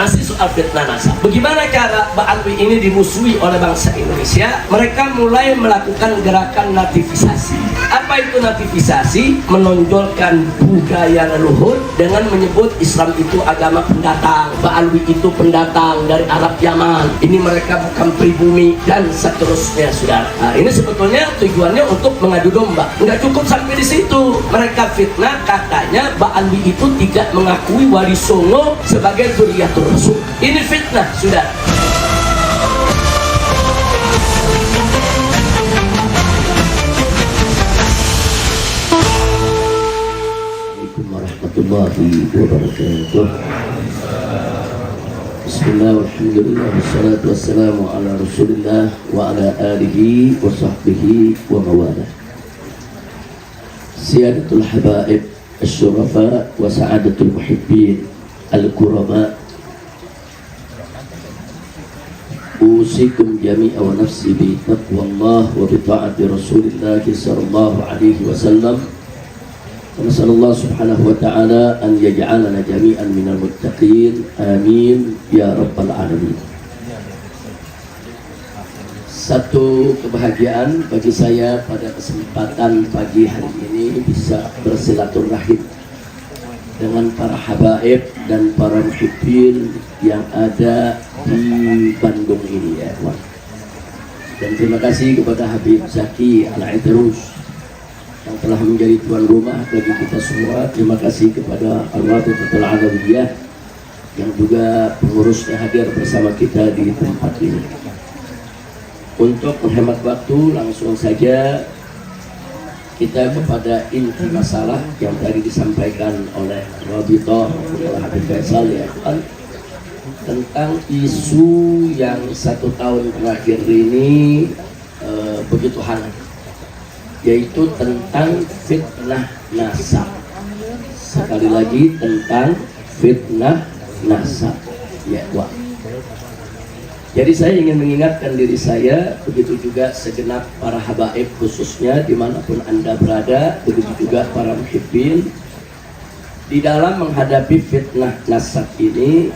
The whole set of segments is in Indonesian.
Masih soal fitnah nasab. Bagaimana cara Mbak Alwi ini dimusuhi oleh bangsa Indonesia? Mereka mulai melakukan gerakan nativisasi. Apa itu nativisasi? Menonjolkan budaya leluhur dengan menyebut Islam itu agama pendatang, Mbak Alwi itu pendatang dari Arab Yaman, ini mereka bukan pribumi, dan seterusnya, saudara. Nah, ini sebetulnya tujuannya untuk mengadu domba. Nggak cukup sampai di situ. Mereka fitnah katanya Mbak Alwi itu tidak mengakui Wali Songo sebagai zuriyatul Rasul. Ini fitnah, sudah. Assalamualaikum warahmatullahi wabarakatuh. Bismillah, walhamdulillah, wassalatu wassalamu ala rasulillah wa ala alihi wa sahbihi wa mawalah. Siyadatul habaib asyurafa wa sa'adatul muhibbin al-kurama, usikum jami'a wa nafsi bi taqwallah wa bi ta'ati rasulillah sallallahu alaihi wasallam. Wa nasallallahu subhanahu wa ta'ala an yaj'alana jami'an minal muttaqin, amin ya rabbal alamin. Satu kebahagiaan bagi saya pada kesempatan pagi hari ini bisa bersilaturahim dengan para habaib dan para muhibbin yang ada di Bandung ini, ya Tuhan. Dan terima kasih kepada Habib Zaki Al-Idrus yang telah menjadi tuan rumah bagi kita semua. Terima kasih kepada Al-Wadidatul Alawiyah yang juga pengurusnya hadir bersama kita di tempat ini. Untuk menghemat waktu, langsung saja kita kepada inti masalah yang tadi disampaikan oleh Rabitoh oleh Habib Faisal, ya kan, tentang isu yang 1 tahun terakhir ini begitu hangat, yaitu tentang fitnah nasab. Sekali lagi tentang fitnah nasab, ya Wah. Jadi saya ingin mengingatkan diri saya, begitu juga segenap para habaib khususnya dimanapun Anda berada, begitu juga para muhibbin, di dalam menghadapi fitnah nasab ini,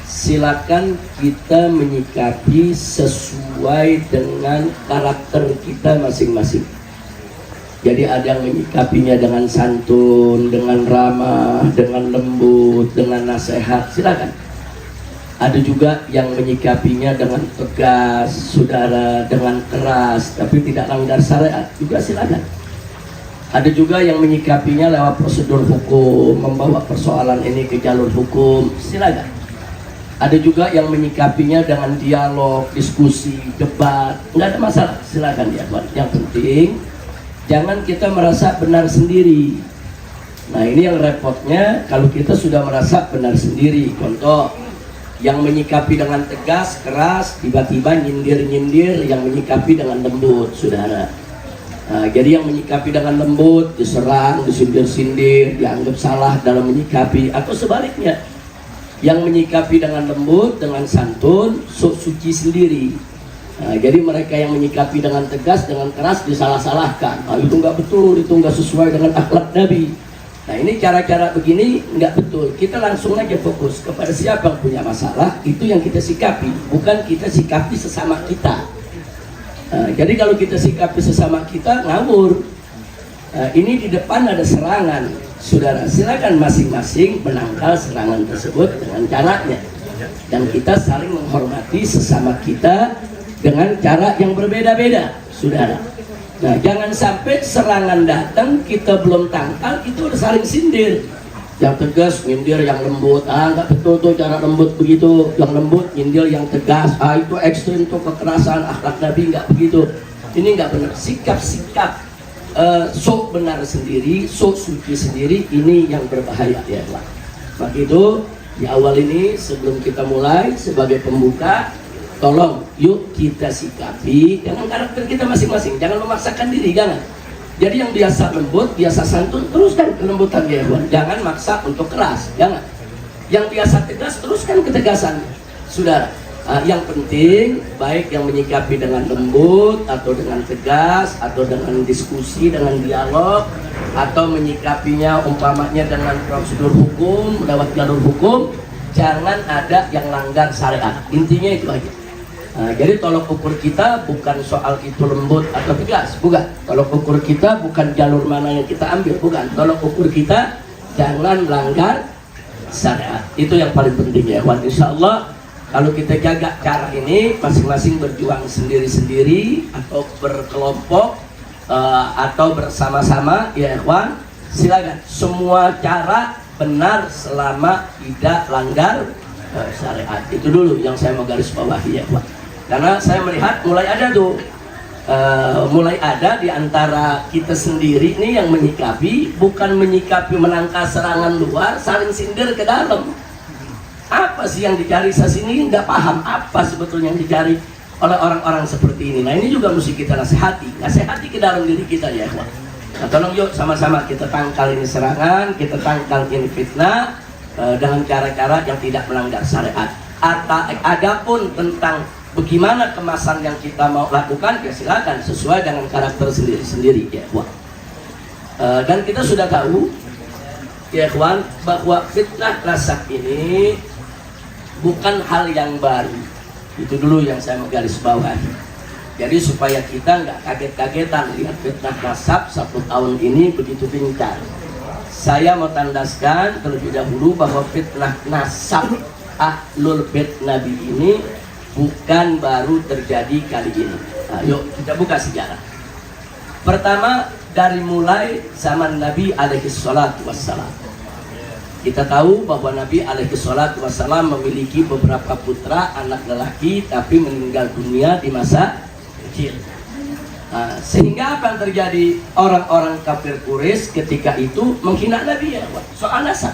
silakan kita menyikapi sesuai dengan karakter kita masing-masing. Jadi ada yang menyikapinya dengan santun, dengan ramah, dengan lembut, dengan nasihat, silakan. Ada juga yang menyikapinya dengan tegas, saudara, dengan keras, tapi tidak langgar syariat, juga silakan. Ada juga yang menyikapinya lewat prosedur hukum, membawa persoalan ini ke jalur hukum, silakan. Ada juga yang menyikapinya dengan dialog, diskusi, debat, nggak ada masalah, silakan ya Tuhan. Yang penting jangan kita merasa benar sendiri. Nah ini yang repotnya kalau kita sudah merasa benar sendiri. Contoh, yang menyikapi dengan tegas, keras, tiba-tiba nyindir-nyindir, yang menyikapi dengan lembut, saudara. Nah, jadi yang menyikapi dengan lembut, diserang, disindir-sindir, dianggap salah dalam menyikapi, atau sebaliknya, yang menyikapi dengan lembut, dengan santun, sok suci sendiri. Nah, jadi mereka yang menyikapi dengan tegas, dengan keras, disalah-salahkan. Nah, itu nggak betul, itu nggak sesuai dengan akhlak Nabi. Nah ini cara-cara begini nggak betul. Kita langsung aja fokus kepada siapa yang punya masalah, itu yang kita sikapi, bukan kita sikapi sesama kita. Jadi kalau kita sikapi sesama kita, ngawur. Ini di depan ada serangan, saudara, silakan masing-masing menangkal serangan tersebut dengan caranya. Dan kita saling menghormati sesama kita dengan cara yang berbeda-beda, saudara. Nah, jangan sampai serangan datang kita belum tangkal, itu udah saling sindir. Yang tegas nyindir yang lembut, nggak betul tuh cara lembut begitu. Yang lembut nyindir yang tegas, itu ekstrim tuh kekerasan, akhlak Nabi nggak begitu. Ini nggak benar. Sikap-sikap sok benar sendiri, sok suci sendiri, ini yang berbahaya, ya Allah. Maka itu di awal ini sebelum kita mulai sebagai pembuka, tolong yuk kita sikapi dengan karakter kita masing-masing, jangan memaksakan diri, jangan. Jadi yang biasa lembut, biasa santun, teruskan kelembutan, ya Tuhan. Jangan maksa untuk keras, jangan. Yang biasa tegas, teruskan ketegasan, saudara. Yang penting baik yang menyikapi dengan lembut atau dengan tegas atau dengan diskusi, dengan dialog, atau menyikapinya umpamanya dengan prosedur hukum, lewat jalur hukum, jangan ada yang langgar syariat. Intinya itu aja. Jadi tolok ukur kita bukan soal itu lembut atau tegas, bukan. Tolok ukur kita bukan jalur mana yang kita ambil, bukan. Tolok ukur kita jangan langgar syariat. Itu yang paling penting ya, kawan. Insya Allah kalau kita jaga cara ini, masing-masing berjuang sendiri-sendiri atau berkelompok atau bersama-sama, ya kawan, silakan. Semua cara benar selama tidak langgar syariat. Itu dulu yang saya mau garis bawahi ya kawan. Karena saya melihat mulai ada tuh, mulai ada di antara kita sendiri nih yang menyikapi, bukan menyikapi menangkal serangan luar, saling sindir ke dalam. Apa sih yang dicari? Saya sini nggak paham apa sebetulnya yang dicari oleh orang-orang seperti ini. Nah ini juga mesti kita nasihati ke dalam diri kita ya. Nah tolong yuk sama-sama kita tangkal ini serangan, kita tangkal ini fitnah dengan cara-cara yang tidak melanggar syariat. Adapun tentang bagaimana kemasan yang kita mau lakukan, ya silakan sesuai dengan karakter sendiri-sendiri ya kawan. Dan kita sudah tahu ya kawan bahwa fitnah nasab ini bukan hal yang baru. Itu dulu yang saya menggaris bawahi. Jadi supaya kita nggak kaget-kagetan lihat fitnah nasab 1 tahun ini begitu gencar. Saya mau tandaskan terlebih dahulu bahwa fitnah nasab Ahlul Bait Nabi ini bukan baru terjadi kali ini. Nah, yuk kita buka sejarah. Pertama dari mulai zaman Nabi alaihi salatu wassalam. Kita tahu bahwa Nabi alaihi salatu wassalam memiliki beberapa putra anak lelaki tapi meninggal dunia di masa kecil. Nah, sehingga apa yang terjadi? Orang-orang kafir Quraisy ketika itu menghina Nabi ya, soal nasab.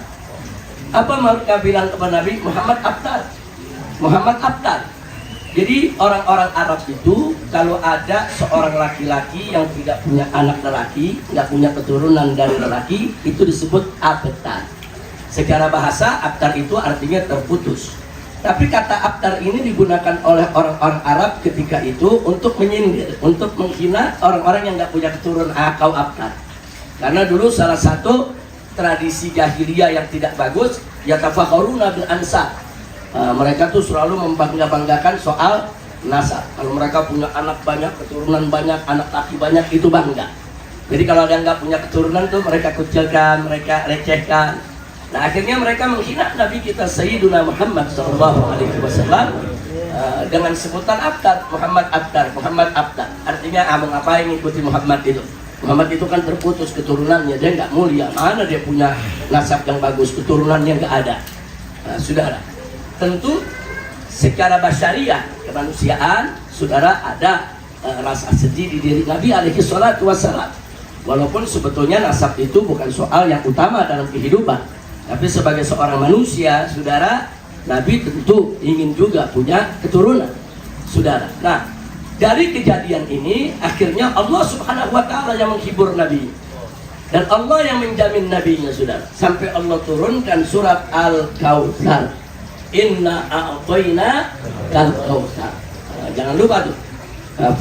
Apa mereka bilang kepada Nabi? Muhammad Abtar. Muhammad Abtar. Jadi orang-orang Arab itu kalau ada seorang laki-laki yang tidak punya anak lelaki, nggak punya keturunan dari lelaki, itu disebut abtar. Secara bahasa abtar itu artinya terputus. Tapi kata abtar ini digunakan oleh orang-orang Arab ketika itu untuk menyindir, untuk menghina orang-orang yang nggak punya keturunan. Kau abtar. Karena dulu salah satu tradisi jahiliyah yang tidak bagus, yatafakharuna bil ansab. Mereka tuh selalu membangga-banggakan soal nasab. Kalau mereka punya anak banyak, keturunan banyak, anak laki banyak, itu bangga. Jadi kalau ada yang nggak punya keturunan tuh mereka kucilkan, mereka lecehkan. Nah akhirnya mereka menghina Nabi kita Sayyiduna Muhammad SAW dengan sebutan Abtar, Muhammad Abtar, Muhammad Abtar. Artinya mau ngapain ngikuti Muhammad itu? Muhammad itu kan terputus keturunannya, dia nggak mulia. Mana dia punya nasab yang bagus, keturunannya nggak ada. Nah, saudara, tentu secara basyariah kemanusiaan, saudara, ada rasa sedih di diri Nabi alaihi salatu wassalam. Walaupun sebetulnya nasab itu bukan soal yang utama dalam kehidupan, tapi sebagai seorang manusia, saudara, Nabi tentu ingin juga punya keturunan, saudara. Nah, dari kejadian ini akhirnya Allah Subhanahu wa taala yang menghibur Nabi. Dan Allah yang menjamin nabinya, saudara. Sampai Allah turunkan surat Al-Kautsar. Inna a'tayna kal-kautsar. Jangan lupa tuh.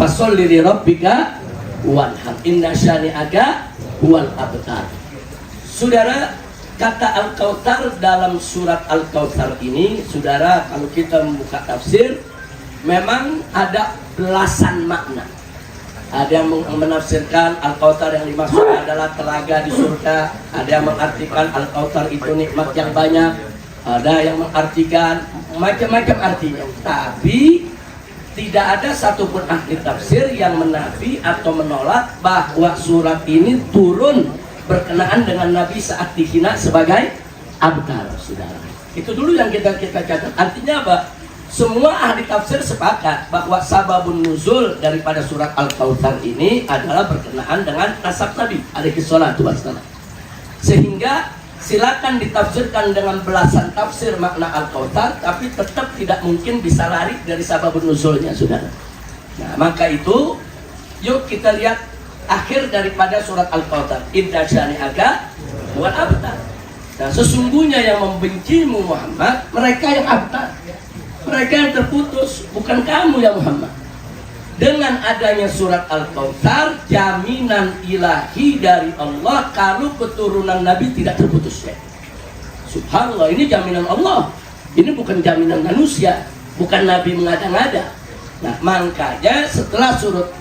Fasholli li rabbika wanhar. Inna syani'aka huwal abtar. Saudara, kata Al-Kautsar dalam surat Al-Kautsar ini, saudara, kalau kita membuka tafsir, memang ada belasan makna. Ada yang menafsirkan Al-Kautsar yang dimaksud adalah telaga di surga. Ada yang mengartikan Al-Kautsar itu nikmat yang banyak. Ada yang mengartikan macam-macam artinya. Tapi tidak ada satupun ahli tafsir yang menafi atau menolak bahwa surat ini turun berkenaan dengan Nabi saat dihina sebagai abtar, saudara. Itu dulu yang kita catat. Artinya apa? Semua ahli tafsir sepakat bahwa sababun nuzul daripada surat Al-Kautsar ini adalah berkenaan dengan nasab Nabi alaihi salatu wassalam. Sehingga silakan ditafsirkan dengan belasan tafsir makna Al-Kautsar, tapi tetap tidak mungkin bisa lari dari sababun nuzulnya, saudara. Nah, maka itu yuk kita lihat akhir daripada surat Al-Kautsar. Inna syani'aka huwal abtar. Nah, sesungguhnya yang membencimu Muhammad, mereka yang abtar. Mereka yang terputus, bukan kamu ya Muhammad. Dengan adanya surat Al-Kautsar, jaminan ilahi dari Allah kalau keturunan Nabi tidak terputus ya. Subhanallah, ini jaminan Allah. Ini bukan jaminan manusia, bukan Nabi mengada-ngada. Nah, makanya setelah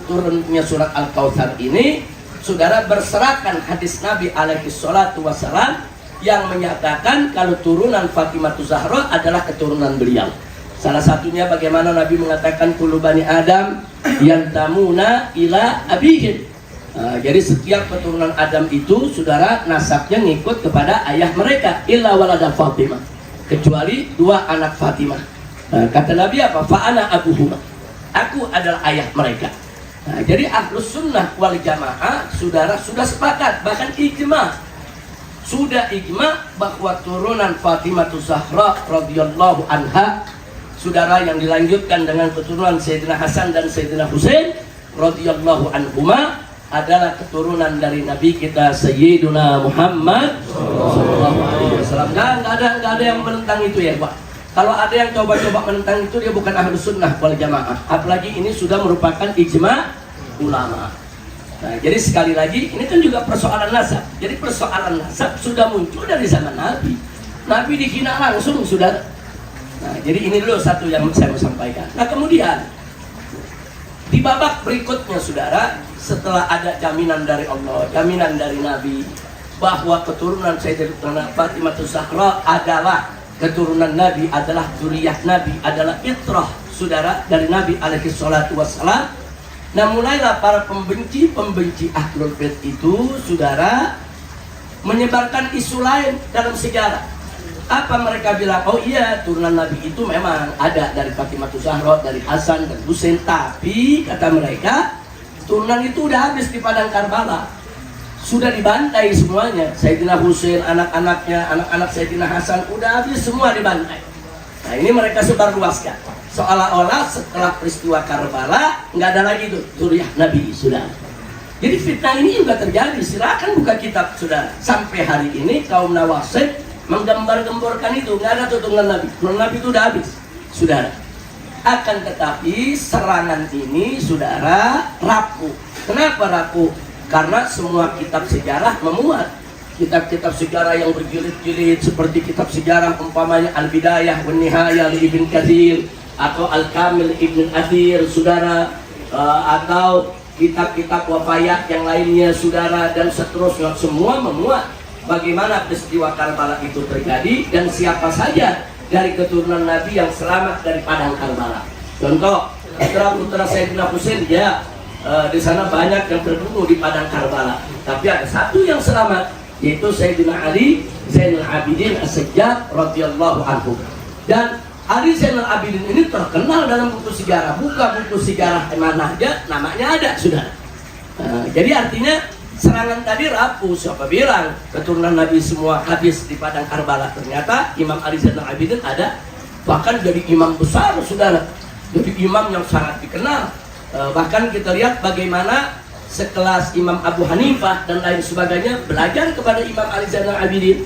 turunnya surat Al-Kautsar ini, saudara berserakan hadis Nabi alaihi salatu wassalam yang menyatakan kalau turunan Fatimah Zahra adalah keturunan beliau. Salah satunya bagaimana Nabi mengatakan kullu bani Adam yantamuna ila abihim. Jadi setiap keturunan Adam itu, saudara, nasabnya ngikut kepada ayah mereka, illa walada Fatimah, kecuali dua anak Fatimah. Kata Nabi apa? Fa'ana abuhuma, aku adalah ayah mereka. Jadi ahlus sunnah wal jamaah, saudara, sudah sepakat, bahkan ijma, sudah ijma bahwa turunan Fatimah Zahra radhiyallahu anha, saudara, yang dilanjutkan dengan keturunan Sayyidina Hasan dan Sayyidina Husain radhiyallahu anhuma, adalah keturunan dari Nabi kita Sayyiduna Muhammad sallallahu alaihi wasallam. Nggak ada yang menentang itu ya, Pak. Kalau ada yang coba-coba menentang itu, dia bukan ahlus sunnah wal jamaah. Apalagi ini sudah merupakan ijma ulama. Nah, jadi sekali lagi ini kan juga persoalan nasab. Jadi persoalan nasab sudah muncul dari zaman Nabi. Nabi dihina langsung, saudara. Nah, jadi ini dulu satu yang saya mau sampaikan. Nah, kemudian di babak berikutnya, saudara, setelah ada jaminan dari Allah, jaminan dari Nabi bahwa keturunan Sayyidatina Fatimah Zahra adalah keturunan Nabi, adalah zuriyah Nabi, adalah fitrah, saudara, dari Nabi alaihi salatu wassalam. Nah, mulailah para pembenci ahlul bait itu, saudara, menyebarkan isu lain dalam sejarah. Apa mereka bilang? Oh iya, turunan Nabi itu memang ada dari Fatimah Zahra, dari Hasan dan Husain, tapi kata mereka turunan itu udah habis di padang Karbala, sudah dibantai semuanya. Sayyidina Husain, anak-anaknya, anak-anak Sayyidina Hasan udah habis semua dibantai. Nah, ini mereka sebarluaskan, seolah-olah setelah peristiwa Karbala nggak ada lagi tuh zuriyah Nabi, sudah. Jadi fitnah ini juga terjadi. Silakan buka kitab, saudara. Sampai hari ini kaum Nawasib menggambar-gemborkan itu, nggak ada turunan Nabi. Turunan Nabi itu udah habis, saudara. Akan tetapi serangan ini, saudara, rapuh. Kenapa rapuh? Karena semua kitab sejarah memuat. Kitab-kitab sejarah yang berjilid-jilid seperti kitab sejarah umpamanya Al-Bidayah wan Nihayah li Ibn Katsir atau Al-Kamil Ibn Athir, saudara, atau kitab-kitab wafayat yang lainnya, saudara, dan seterusnya, semua memuat bagaimana peristiwa Karbala itu terjadi dan siapa saja dari keturunan Nabi yang selamat dari padang Karbala. Contoh, putra Sayyidina Husain, ya, di sana banyak yang terbunuh di padang Karbala, tapi ada satu yang selamat, yaitu Sayyidina Ali Zainal Abidin As-Sajjad radhiyallahu anhu. Dan Ali Zainal Abidin ini terkenal dalam buku sejarah. Buka buku sejarah mana aja namanya ada, sudah. Jadi artinya serangan tadi rapuh. Siapa bilang keturunan Nabi semua habis di padang Karbala? Ternyata Imam Ali Zainal Abidin ada, bahkan jadi imam besar, saudara, jadi imam yang sangat dikenal. Bahkan kita lihat bagaimana sekelas Imam Abu Hanifah dan lain sebagainya belajar kepada Imam Ali Zainal Abidin.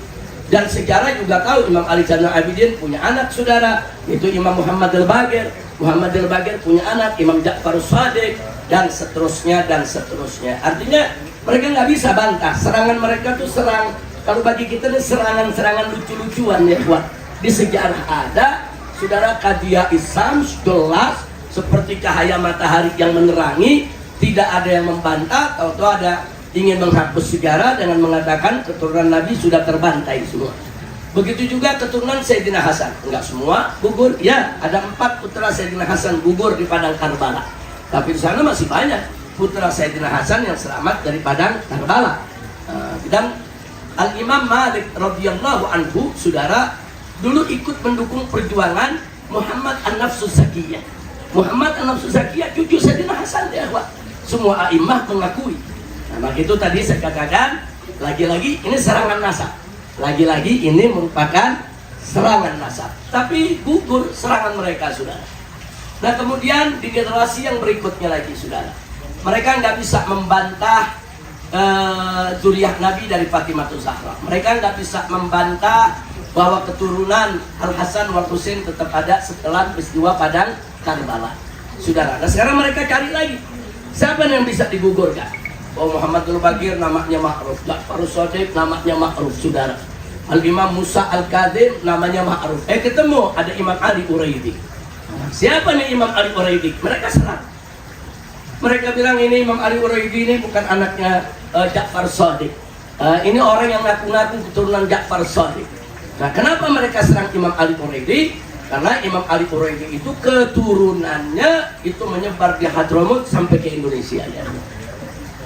Dan sejarah juga tahu Imam Ali Zainal Abidin punya anak, saudara, itu Imam Muhammad Al-Baqir. Muhammad Al-Baqir punya anak Imam Ja'far Shadiq, dan seterusnya dan seterusnya. Artinya mereka nggak bisa bantah. Serangan mereka tuh serang, kalau bagi kita ini serangan-serangan lucu-lucuan, ya, buat di sejarah ada, saudara. Qadiyah Islam jelas seperti cahaya matahari yang menerangi, tidak ada yang membantah. Tahu-tahu ada ingin menghapus sejarah dengan mengatakan keturunan Nabi sudah terbantai semua. Begitu juga keturunan Sayyidina Hasan, enggak semua gugur, ya, ada 4 putra Sayyidina Hasan gugur di padang Karbala, tapi di sana masih banyak putra Sayyidina Hasan yang selamat dari padang Karbala. Dan Al-Imam Malik radhiyallahu anhu, saudara, dulu ikut mendukung perjuangan Muhammad An-Nafsus Zakiyah. Muhammad An-Nafsus Zakiyah cucu Sayyidina Hasan, ya, semua a'imah mengakui. Nah, itu tadi saya katakan, lagi-lagi ini serangan nasab. Lagi-lagi ini merupakan serangan nasab. Tapi gugur serangan mereka, saudara. Nah, kemudian di generasi yang berikutnya lagi, saudara, mereka nggak bisa membantah zuriyah Nabi dari Fatimah Zahra. Mereka nggak bisa membantah bahwa keturunan Al-Hasan wal Husain tetap ada setelah peristiwa padang Karbala, saudara. Nah, sekarang mereka cari lagi siapa yang bisa digugurkan. Oh, Muhammad Al-Baqir namanya ma'ruf, Ja'far Shadiq namanya ma'ruf, saudara. Al-Imam Musa Al-Kadhim namanya Ma'ruf. Ketemu ada Imam Ali Uraidi. Siapa nih Imam Ali Uraidi? Mereka serang. Mereka bilang ini Imam Ali Uraidi ini bukan anaknya Ja'far Shadiq. Ini orang yang ngaku-ngaku keturunan Ja'far Shadiq. Nah, kenapa mereka serang Imam Ali Uraidi? Karena Imam Ali Uraidi itu keturunannya itu menyebar di Hadramut sampai ke Indonesia ya.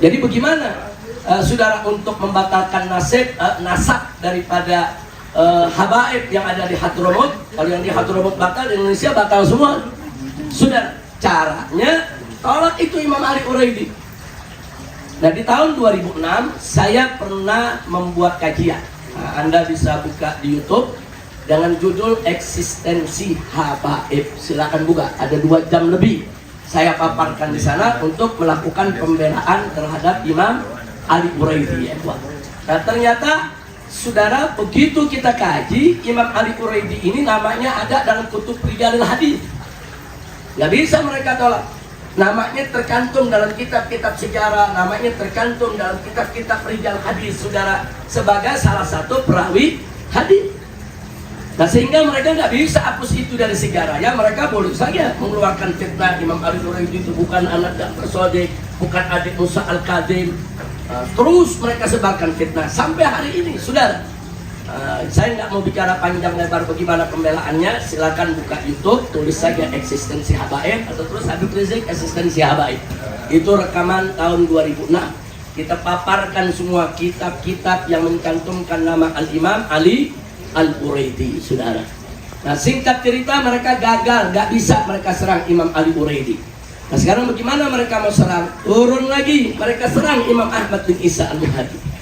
Jadi bagaimana saudara untuk membatalkan nasab daripada habaib yang ada di Hadramut? Kalau yang di Hadramut batal, di Indonesia batal semua. Saudara, caranya tolak itu Imam Ali Uraidi. Nah, di tahun 2006 saya pernah membuat kajian. Nah, Anda bisa buka di YouTube dengan judul Eksistensi Habaib. Silakan buka, ada 2 jam lebih saya paparkan di sana untuk melakukan pembelaan terhadap Imam Ali Uraidi ya. Nah, ternyata saudara, begitu kita kaji, Imam Ali Uraidi ini namanya ada dalam kutub Rijalil Hadis. Nggak bisa mereka tolak. Namanya tercantum dalam kitab-kitab sejarah, namanya tercantum dalam kitab-kitab rijal hadis, saudara, sebagai salah satu perawi hadis. Nah, sehingga mereka nggak bisa hapus itu dari sejarahnya. Mereka boleh saja mengeluarkan fitnah Imam Ali Uraidi itu bukan anak Ja'far Shadiq, bukan adik Musa Al-Kadhim. Terus mereka sebarkan fitnah sampai hari ini, saudara. Saya nggak mau bicara panjang lebar bagaimana pembelaannya. Silakan buka YouTube, tulis saja Eksistensi Habaib atau terus Habib Rizik Eksistensi Habaib. Itu rekaman tahun 2006. Kita paparkan semua kitab-kitab yang mencantumkan nama Al-Imam Ali Al-Uraidi, saudara. Nah, singkat cerita, mereka gagal, nggak bisa mereka serang Imam Ali Uraidi. Nah, sekarang bagaimana mereka mau serang? Turun lagi, mereka serang Imam Ahmad bin Isa Al-Muhadi.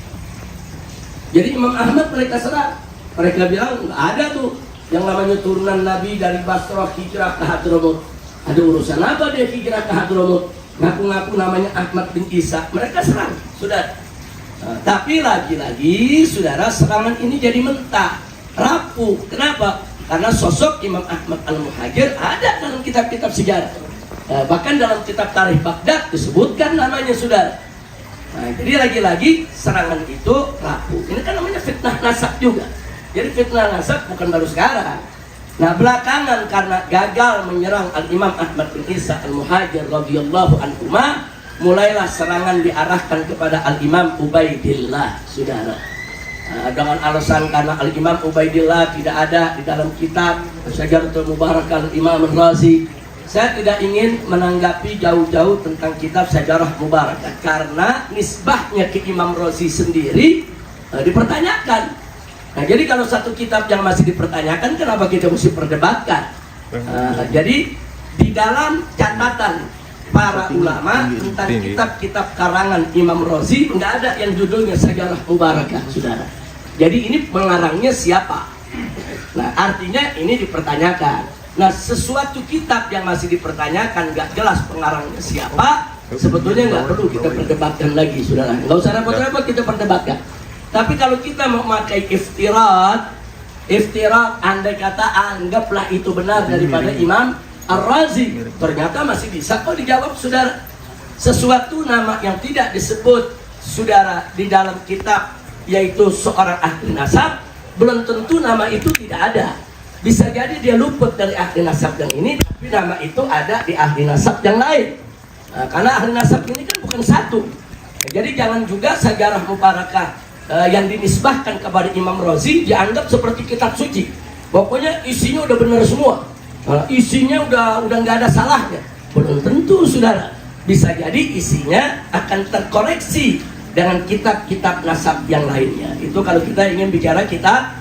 Jadi Imam Ahmad mereka serang. Mereka bilang nggak ada tuh yang namanya turunan Nabi dari Basrah hijrah ke Hadramut. Ada urusan apa dia hijrah ke Hadramut? Ngaku-ngaku namanya Ahmad bin Isa. Mereka serang, saudara. Tapi lagi-lagi, saudara, serangan ini jadi mentah, rapuh. Kenapa? Karena sosok Imam Ahmad Al-Muhajir ada dalam kitab-kitab sejarah. Bahkan dalam kitab Tarikh Baghdad disebutkan namanya, saudara. Nah, jadi lagi-lagi serangan itu rapuh. Ini kan namanya fitnah nasab juga. Jadi fitnah nasab bukan baru sekarang. Nah, belakangan karena gagal menyerang Al-Imam Ahmad bin Isa Al-Muhajir radhiyallahu anhu, mulailah serangan diarahkan kepada Al-Imam Ubaidillah, saudara. Dengan alasan karena Al-Imam Ubaidillah tidak ada di dalam kitab Syajaratul Mubarakah Al-Imam Ar-Razi. Saya tidak ingin menanggapi jauh-jauh tentang kitab Syajarah Mubarakah karena nisbahnya ke Imam Razi sendiri dipertanyakan. Nah, jadi kalau satu kitab yang masih dipertanyakan, kenapa kita mesti perdebatkan? Jadi di dalam catatan para ulama tentang kitab-kitab karangan Imam Razi nggak ada yang judulnya Syajarah Mubarakah, saudara. Jadi ini pengarangnya siapa? Nah, artinya ini dipertanyakan. Nah, sesuatu kitab yang masih dipertanyakan, nggak jelas pengarangnya siapa, sebetulnya nggak perlu kita perdebatkan lagi, saudara. Nggak usah repot-repot kita perdebatkan. Tapi kalau kita mau memakai iftirat, andai kata anggaplah itu benar daripada Imam Ar-Razi, ternyata masih bisa kok dijawab, saudara. Sesuatu nama yang tidak disebut, saudara, di dalam kitab, yaitu seorang ahli nasab, belum tentu nama itu tidak ada. Bisa jadi dia luput dari ahli nasab yang ini, tapi nama itu ada di ahli nasab yang lain. Nah, karena ahli nasab ini kan bukan satu. Nah, jadi jangan juga Syajarah Mubarakah yang dinisbahkan kepada Imam Razi dianggap seperti kitab suci. Pokoknya isinya udah benar semua. Isinya udah nggak ada salahnya. Belum tentu, saudara. Bisa jadi isinya akan terkoreksi dengan kitab-kitab nasab yang lainnya. Itu kalau kita ingin bicara kitab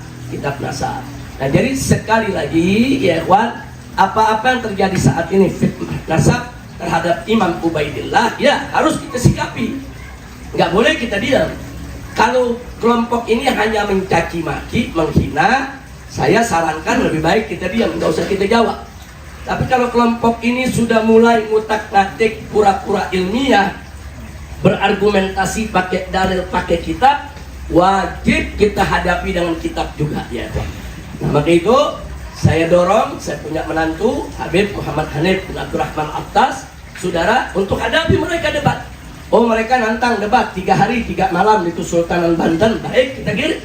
nasab. Nah, jadi sekali lagi ya ikhwan, apa-apa yang terjadi saat ini fitnah nasab terhadap Imam Ubaidillah ya harus kita sikapi. Nggak boleh kita diam. Kalau kelompok ini hanya mencaci maki, menghina, saya sarankan lebih baik kita diam, nggak usah kita jawab. Tapi kalau kelompok ini sudah mulai ngutak-ngatik, pura-pura ilmiah, berargumentasi pakai dalil, pakai kitab, wajib kita hadapi dengan kitab juga ya. Nah, maka itu saya dorong, saya punya menantu Habib Muhammad Hanif bin Abdurrahman Attas, saudara, untuk hadapi mereka debat. Oh, mereka nantang debat 3 hari 3 malam di Sultanan Banten. Baik, kita kirim.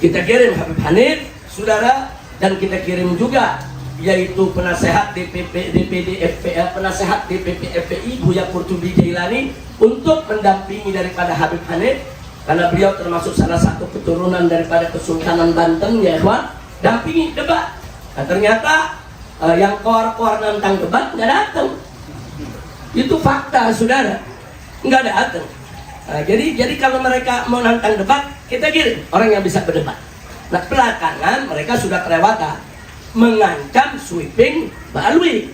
Kita kirim Habib Hanif, saudara, dan kita kirim juga yaitu penasehat DPD FPI, penasehat DPP FPI Buya Qurtubi Jailani untuk mendampingi daripada Habib Hanif, karena beliau termasuk salah satu keturunan daripada Kesultanan Banten, ya ikhwan, dampingi debat. Nah, ternyata yang koar-koar nantang debat nggak datang. Itu fakta, saudara, nggak datang. Nah, jadi kalau mereka mau nantang debat, kita kirim orang yang bisa berdebat. Nah, belakangan mereka sudah kelewatan mengancam sweeping Mbak Alwi.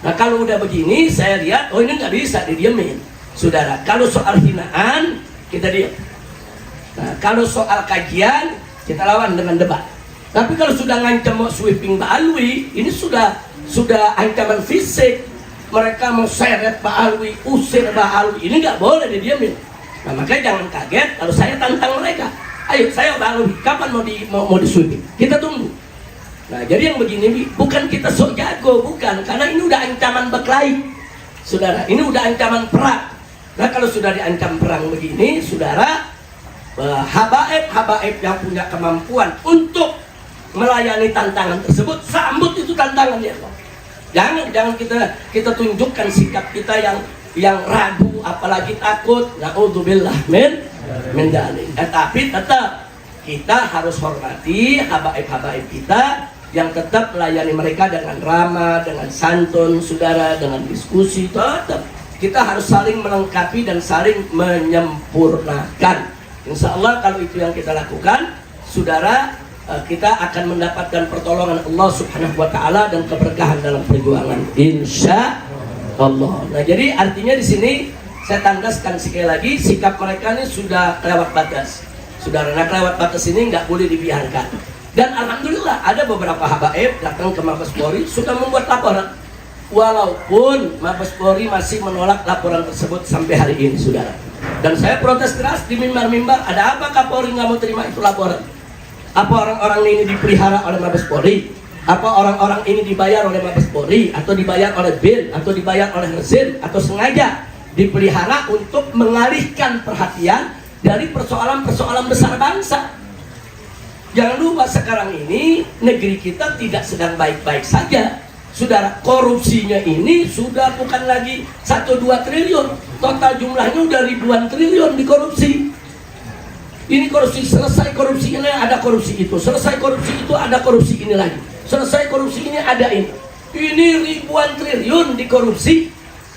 Nah, kalau udah begini saya lihat, oh ini nggak bisa didiemin, saudara. Kalau soal hinaan kita diam. Nah, kalau soal kajian kita lawan dengan debat. Tapi kalau sudah ngancam mau sweeping Mbak Alwi, ini sudah ancaman fisik. Mereka mau seret Mbak Alwi, usir Mbak Alwi, ini nggak boleh didiemin. Nah, makanya jangan kaget kalau saya tantang mereka. Ayo, saya Mbak Alwi, kapan mau di sweeping? Kita tunggu. Nah, jadi yang begini bukan kita sok jago, bukan, karena ini udah ancaman berkelahi, saudara. Ini udah ancaman perang. Nah, kalau sudah diancam perang begini, saudara, habaib yang punya kemampuan untuk melayani tantangan tersebut, sambut itu tantangan, ya. Jangan kita tunjukkan sikap kita yang ragu, apalagi takut. Na'udzubillah min dzalik. Tapi tetap kita harus hormati habaib-habaib kita yang tetap melayani mereka dengan ramah, dengan santun, saudara, dengan diskusi. Tetap kita harus saling melengkapi dan saling menyempurnakan. Insya Allah kalau itu yang kita lakukan, saudara, kita akan mendapatkan pertolongan Allah Subhanahu wa Ta'ala dan keberkahan dalam perjuangan, insya Allah. Nah, jadi artinya di sini saya tandaskan sekali lagi, sikap mereka ini sudah lewat batas, saudara. Nah, lewat batas ini nggak boleh dibiarkan. Dan alhamdulillah ada beberapa habaib datang ke Mabes Polri sudah membuat laporan, walaupun Mabes Polri masih menolak laporan tersebut sampai hari ini, saudara. Dan saya protes keras di mimbar-mimbar. Ada apa Kapolri nggak mau terima itu laporan? Apa orang-orang ini dipelihara oleh Mabes Polri? Apa orang-orang ini dibayar oleh Mabes Polri, atau dibayar oleh BIN, atau dibayar oleh rezim, atau sengaja dipelihara untuk mengalihkan perhatian dari persoalan-persoalan besar bangsa? Jangan lupa sekarang ini negeri kita tidak sedang baik-baik saja, saudara. Korupsinya ini sudah bukan lagi 1-2 triliun, total jumlahnya udah ribuan triliun dikorupsi. Ini korupsi, selesai korupsi ini ada korupsi itu, selesai korupsi itu ada korupsi ini lagi, selesai korupsi ini ada ini. Ini ribuan triliun dikorupsi.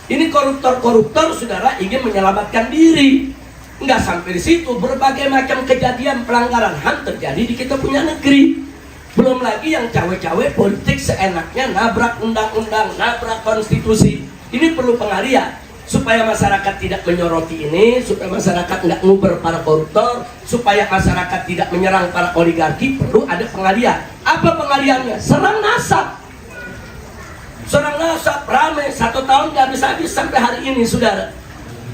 Ini koruptor-koruptor, saudara, ingin menyelamatkan diri. Nggak sampai di situ, berbagai macam kejadian pelanggaran HAM terjadi di kita punya negeri. Belum lagi yang cawe-cawe politik seenaknya, nabrak undang-undang, nabrak konstitusi. Ini perlu pengalihan supaya masyarakat tidak menyoroti ini, supaya masyarakat nggak nguber para koruptor, supaya masyarakat tidak menyerang para oligarki. Perlu ada pengalihan. Apa pengalihannya? Serang nasab. Serang nasab ramai 1 tahun nggak habis-habis sampai hari ini, saudara.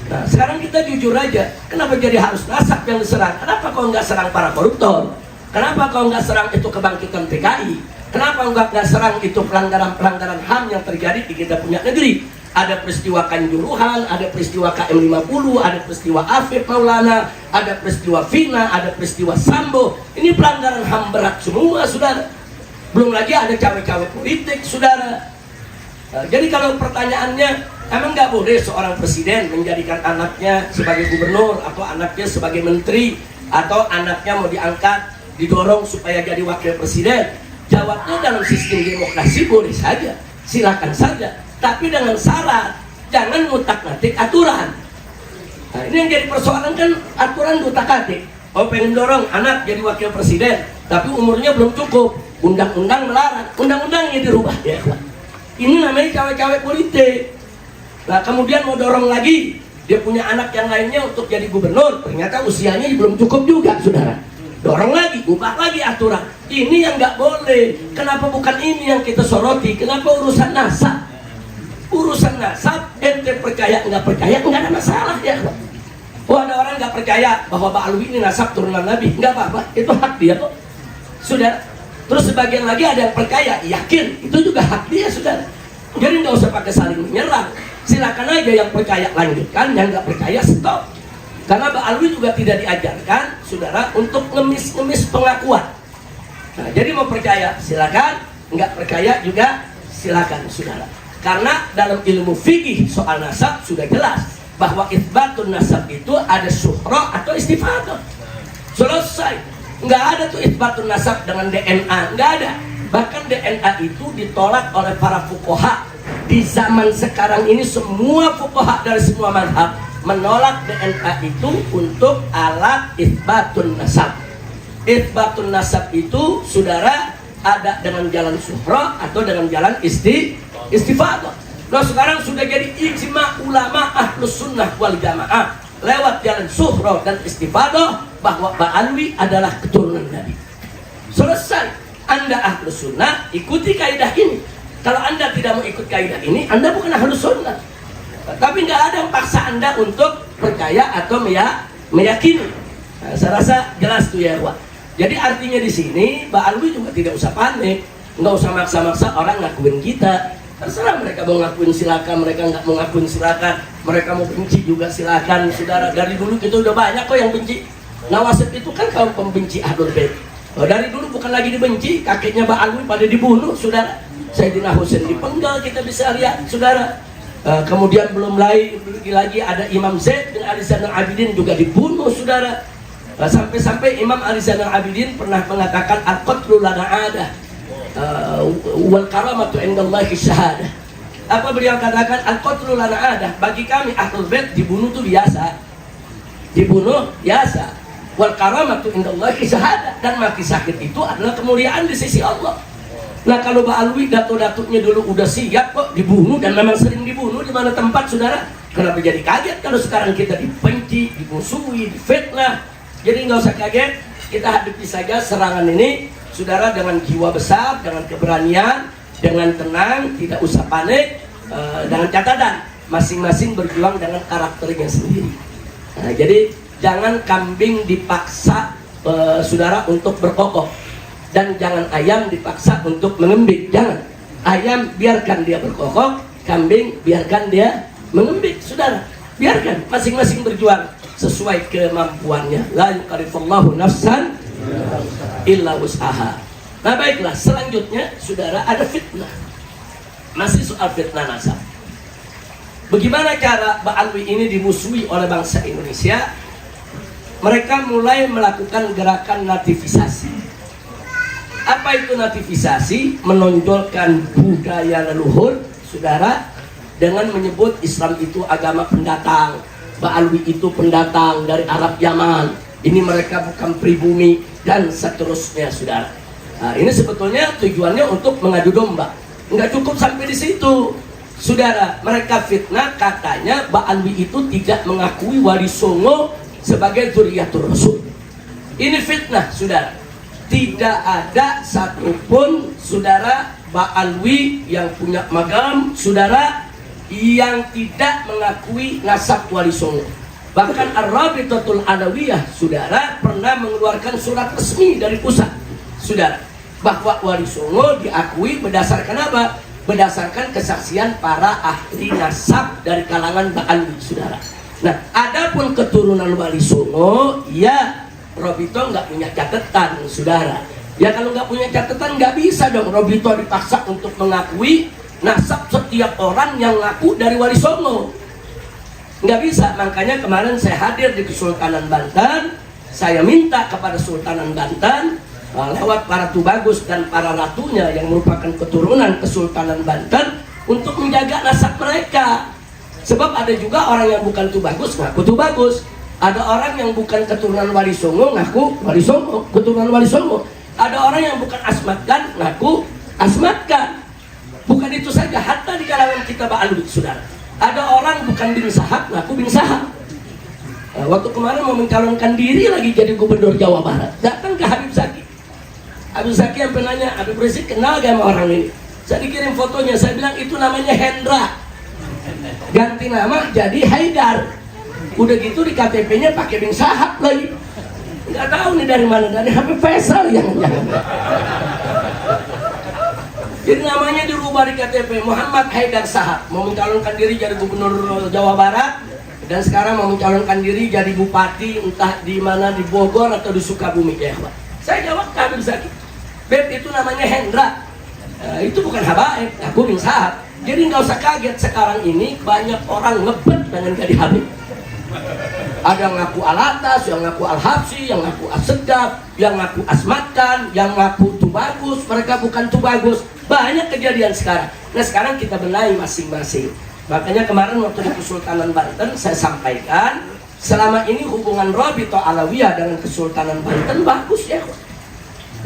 Nah, sekarang kita jujur aja, kenapa jadi harus nasab yang diserang? Kenapa kau nggak serang para koruptor? Kenapa kau nggak serang itu kebangkitan PKI? Kenapa nggak serang itu pelanggaran-pelanggaran HAM yang terjadi di kita punya negeri? Ada peristiwa Kanjuruhan, ada peristiwa KM50, ada peristiwa Afif Maulana, ada peristiwa Vina, ada peristiwa Sambo. Ini pelanggaran HAM berat semua, saudara. Belum lagi ada cawe-cawe politik, saudara. Nah, jadi kalau pertanyaannya, emang nggak boleh seorang presiden menjadikan anaknya sebagai gubernur, atau anaknya sebagai menteri, atau anaknya mau diangkat, didorong supaya jadi wakil presiden? Jawabnya dalam sistem demokrasi boleh saja, silakan saja, tapi dengan syarat jangan ngutak-ngatik aturan. Nah, ini yang jadi persoalan kan, aturan ngutak-ngatik. Oh, pengen dorong anak jadi wakil presiden, tapi umurnya belum cukup, undang-undang melarang, undang-undangnya dirubah, ya. Ini namanya cawe-cawe politik. Nah, kemudian mau dorong lagi, dia punya anak yang lainnya untuk jadi gubernur, ternyata usianya belum cukup juga, saudara. Dorong lagi, ubah lagi aturan. Ini yang nggak boleh. Kenapa bukan ini yang kita soroti? Kenapa urusan nasab? Urusan nasab, ente percaya nggak ada masalah, ya. Oh, ada orang nggak percaya bahwa Mbak Alwi ini nasab turunan Nabi, nggak apa-apa, itu hak dia kok, sudah. Terus sebagian lagi ada yang percaya, yakin, itu juga hak dia, sudah. Jadi nggak usah pakai saling menyerang. Silakan aja yang percaya lanjutkan, yang nggak percaya stop. Karena Mbak Alwi juga tidak diajarkan, saudara, untuk ngemis-ngemis pengakuan. Nah, jadi mau percaya silakan, nggak percaya juga silakan, saudara. Karena dalam ilmu fikih soal nasab sudah jelas bahwa itsbatun nasab itu ada syuhra atau istifadah. Selesai. Nggak ada tuh itsbatun nasab dengan DNA, nggak ada. Bahkan DNA itu ditolak oleh para fuqaha. Di zaman sekarang ini semua fuqaha dari semua mazhab menolak DNA itu untuk alat itsbatun nasab. Itsbatun nasab itu, saudara, ada dengan jalan syuhra atau dengan jalan istifadah. Nah sekarang sudah jadi ijma ulama ahlus sunnah wal jamaah lewat jalan syuhra dan istifadah bahwa Mbak Alwi adalah keturunan Nabi. Selesai. Anda ahlus sunnah, ikuti kaidah ini. Kalau Anda tidak mau ikut kaidah ini, Anda bukan ahlus sunnah. Tapi nggak ada yang paksa Anda untuk percaya atau meyakini. Nah, saya rasa jelas tuh ya, Wak. Jadi artinya di sini Mbak Alwi juga tidak usah panik, nggak usah maksa-maksa orang ngakuin kita. Terserah mereka mau ngakuin silakan, mereka nggak mau ngakuin silakan, mereka mau benci juga silakan, saudara. Dari dulu kita udah banyak kok yang benci. Nawasib itu kan kaum pembenci Ahlul Bait. Dari dulu bukan lagi dibenci, kakeknya Mbak Alwi pada dibunuh, saudara. Sayyidina Husain dipenggal, kita bisa lihat, saudara. Kemudian belum lagi ada Imam Zaid bin Ali Zainal Abidin juga dibunuh, saudara. Sampai-sampai Imam Ali Zainal Abidin pernah mengatakan al-qatlu lana adah wal karamatu indallahi syahadah. Apa beliau katakan? Al-qatlu lana adah, bagi kami Ahlul Bait dibunuh itu biasa. Dibunuh biasa. Wal karamatu indallahi syahadah, dan mati sakit itu adalah kemuliaan di sisi Allah. Nah kalau Mbak Alwi datuk-datuknya dulu udah siap kok dibunuh, dan memang sering dibunuh di mana tempat, saudara. Kenapa jadi kaget kalau sekarang kita dibenci, dimusuhi, difitnah? Jadi nggak usah kaget, kita hadapi saja serangan ini, saudara, dengan jiwa besar, dengan keberanian, dengan tenang, tidak usah panik, dengan catatan masing-masing berjuang dengan karakternya sendiri. Nah, jadi jangan kambing dipaksa, saudara, untuk berkokok, dan jangan ayam dipaksa untuk mengembik. Jangan, ayam biarkan dia berkokok, kambing biarkan dia mengembik, saudara. Biarkan masing-masing berjuang sesuai kemampuannya. La yukallifullahu nafsan illa wus'aha. Nah baiklah, selanjutnya saudara ada fitnah. Masih soal fitnah nasab. Bagaimana cara Mbak Alwi ini dimusuhi oleh bangsa Indonesia? Mereka mulai melakukan gerakan nativisasi. Apa itu nativisasi? Menonjolkan budaya leluhur, saudara, dengan menyebut Islam itu agama pendatang. Mbak Alwi itu pendatang dari Arab Yaman, ini mereka bukan pribumi, dan seterusnya, saudara. Nah, ini sebetulnya tujuannya untuk mengadu domba. Nggak cukup sampai di situ, saudara. Mereka fitnah, katanya Mbak Alwi itu tidak mengakui Wali Songo sebagai dzurriyyatur Rasul. Ini fitnah, saudara. Tidak ada satupun, saudara, Mbak Alwi yang punya magam, saudara, yang tidak mengakui nasab Wali Songo. Bahkan Ar-Rabitatul Alawiyah, saudara, pernah mengeluarkan surat resmi dari pusat, saudara, bahwa Wali Songo diakui berdasarkan apa? Berdasarkan kesaksian para ahli nasab dari kalangan Mbak Alwi, saudara. Nah, adapun keturunan Wali Songo, ya Robito nggak punya catatan, saudara. Ya kalau nggak punya catatan nggak bisa dong Robito dipaksa untuk mengakui nasab setiap orang yang ngaku dari Wali Songo. Nggak bisa. Makanya kemarin saya hadir di Kesultanan Banten, saya minta kepada Sultanan Banten lewat para Tubagus dan para ratunya yang merupakan keturunan Kesultanan Banten untuk menjaga nasab mereka. Sebab ada juga orang yang bukan Tubagus ngaku Tubagus, ada orang yang bukan keturunan Wali Songo ngaku Wali Songo, keturunan Wali Songo. Ada orang yang bukan Asmatkan ngaku Asmatkan. Bukan itu saja, hatta di kalangan kita Mbak Alwi, saudara, ada orang bukan bin Sahab ngaku bin Sahab. Waktu kemarin mau mencalonkan diri lagi jadi gubernur Jawa Barat, datang ke Habib Zaki. Habib Zaki yang penanya, Habib Rizik kenal gak sama orang ini? Saya dikirim fotonya, saya bilang itu namanya Hendra, ganti nama jadi Haidar. Udah gitu di KTP-nya pakai bin Sahab lagi. Nggak tahu nih dari mana, dari Habib Faisal yang jadi namanya dirubah di KTP, Muhammad Haidar Sahab, mau mencalonkan diri jadi gubernur Jawa Barat. dan sekarang mau mencalonkan diri jadi bupati entah di mana, di Bogor atau di Sukabumi ya Ikhwan. Saya jawab Habib Zaki, Beb itu namanya Hendra, itu bukan Habaib, aku bin Sahab. Jadi nggak usah kaget sekarang ini banyak orang ngebet dengan jadi Habib. Ada yang ngaku Al-Atas, yang ngaku Al-Habsi, yang ngaku As-Sedap, yang ngaku Asmatkan, yang ngaku Tubagus. Mereka bukan Tubagus. Banyak kejadian sekarang. Nah sekarang kita benahi masing-masing. Makanya kemarin waktu di Kesultanan Banten saya sampaikan, selama ini hubungan Rabithah Alawiyah dengan Kesultanan Banten bagus ya.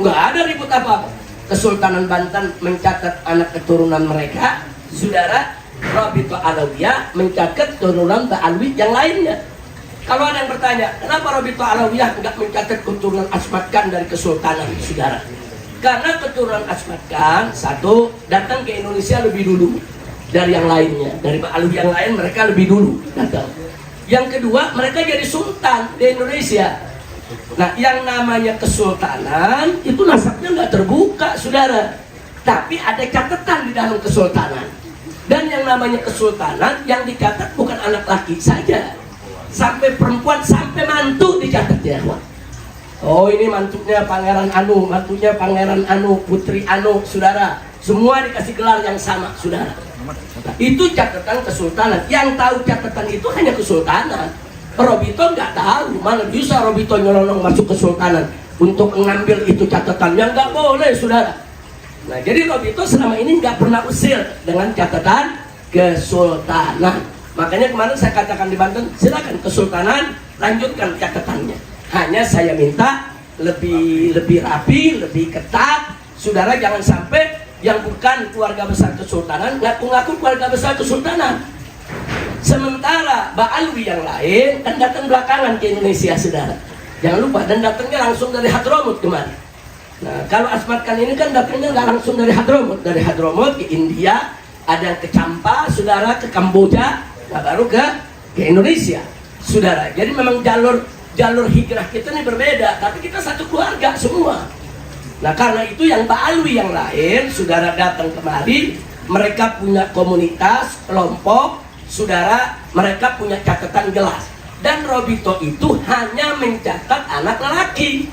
Nggak ada ribut apa-apa. Kesultanan Banten mencatat anak keturunan mereka, saudara, Rabithah Alawiyah mencatat keturunan Ba'alwi yang lainnya. Kalau ada yang bertanya, kenapa Rabithah Alawiyah nggak mencatat keturunan Asmatkan dari Kesultanan, saudara? Karena keturunan Asmatkan, satu, datang ke Indonesia lebih dulu dari yang lainnya, dari Ba'alwi yang lain mereka lebih dulu datang. Yang kedua, mereka jadi sultan di Indonesia. Nah, yang namanya kesultanan itu nasabnya nggak terbuka, saudara. Tapi ada catatan di dalam kesultanan. Dan yang namanya kesultanan yang dicatat bukan anak laki saja, sampai perempuan, sampai mantu dicatat ya, Wak. Oh ini mantunya Pangeran Anu, mantunya Pangeran Anu, Putri Anu, saudara. Semua dikasih gelar yang sama, saudara. Itu catatan kesultanan. Yang tahu catatan itu hanya kesultanan. Rabithah nggak tahu, mana bisa Rabithah nyelonong masuk kesultanan untuk mengambil itu catatannya, nggak boleh, saudara. Nah jadi Rabithah selama ini nggak pernah usir dengan catatan kesultanan. Makanya kemarin saya katakan di Banten, silakan kesultanan lanjutkan catatannya. Hanya saya minta lebih rapi, lebih ketat, saudara. Jangan sampai yang bukan keluarga besar kesultanan ngaku-ngaku keluarga besar kesultanan. Sementara Ba'alwi yang lain kan datang belakangan ke Indonesia, saudara. Jangan lupa, dan datangnya langsung dari Hadramut kemarin. Nah kalau Asmatkan ini kan datangnya nggak langsung dari Hadramut, dari Hadramut ke India, ada ke Champa, saudara, ke Kamboja, nah baru ke Indonesia, saudara. Jadi memang jalur hijrah kita ini berbeda, tapi kita satu keluarga semua. Nah karena itu yang Ba'alwi yang lain, saudara, datang kemari, mereka punya komunitas, kelompok, saudara, mereka punya catatan jelas. Dan Rabithah itu hanya mencatat anak lelaki.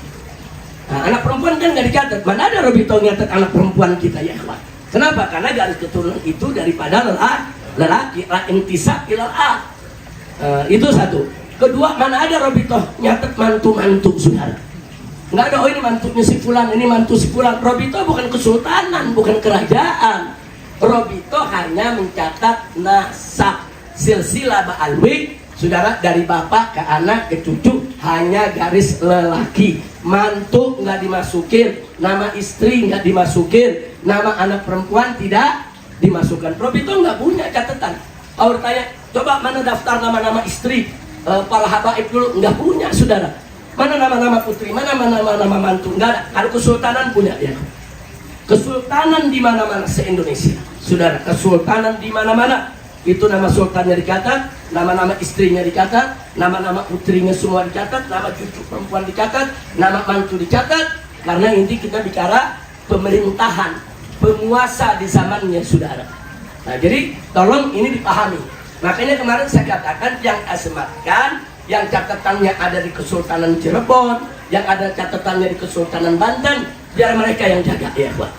Nah, anak perempuan kan nggak dicatat. Mana ada Rabithah nyatat anak perempuan kita ya, Ikhwan? Kenapa? Karena garis keturunan itu daripada lelaki, intisab ilal ah. Itu satu. Kedua, mana ada Rabithah nyatat mantu-mantu, saudara? Nggak ada, oh ini mantunya si fulan, ini mantu si fulan. Rabithah bukan kesultanan, bukan kerajaan. Rabithah hanya mencatat nasab silsilah Ba'alwi, saudara, dari bapak ke anak ke cucu, hanya garis lelaki. Mantu nggak dimasukin, nama istri nggak dimasukin, nama anak perempuan tidak dimasukkan. Rabithah nggak punya catatan. Orang tanya, coba mana daftar nama-nama istri para habaib dulu, nggak punya, saudara. Mana nama-nama putri, mana nama-nama mantu, nggak ada. Kalau kesultanan punya ya. Kesultanan di mana-mana se-Indonesia, saudara. Kesultanan di mana-mana. Itu nama sultannya dicatat, nama-nama istrinya dicatat, nama-nama putrinya semua dicatat, nama cucu perempuan dicatat, nama mantu dicatat. Karena inti kita bicara pemerintahan, penguasa di zamannya, saudara. Nah jadi tolong ini dipahami. Makanya kemarin saya katakan yang Asmatkan, yang catatannya ada di Kesultanan Cirebon, yang ada catatannya di Kesultanan Banten, biar mereka yang jaga ya, Pak.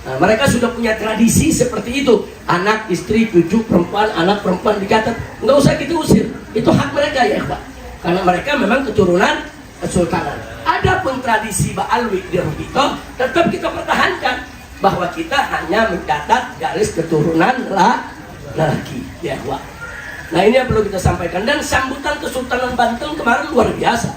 Nah, mereka sudah punya tradisi seperti itu. Anak, istri, cucu, perempuan, anak perempuan dicatat. Nggak usah kita usir. Itu hak mereka ya, Pak. Karena mereka memang keturunan kesultanan. Adapun tradisi Ba'alwi di Rabithah tetap kita pertahankan, bahwa kita hanya mencatat garis keturunan lelaki ya, Pak. Nah ini yang perlu kita sampaikan. Dan sambutan Kesultanan Banten kemarin luar biasa.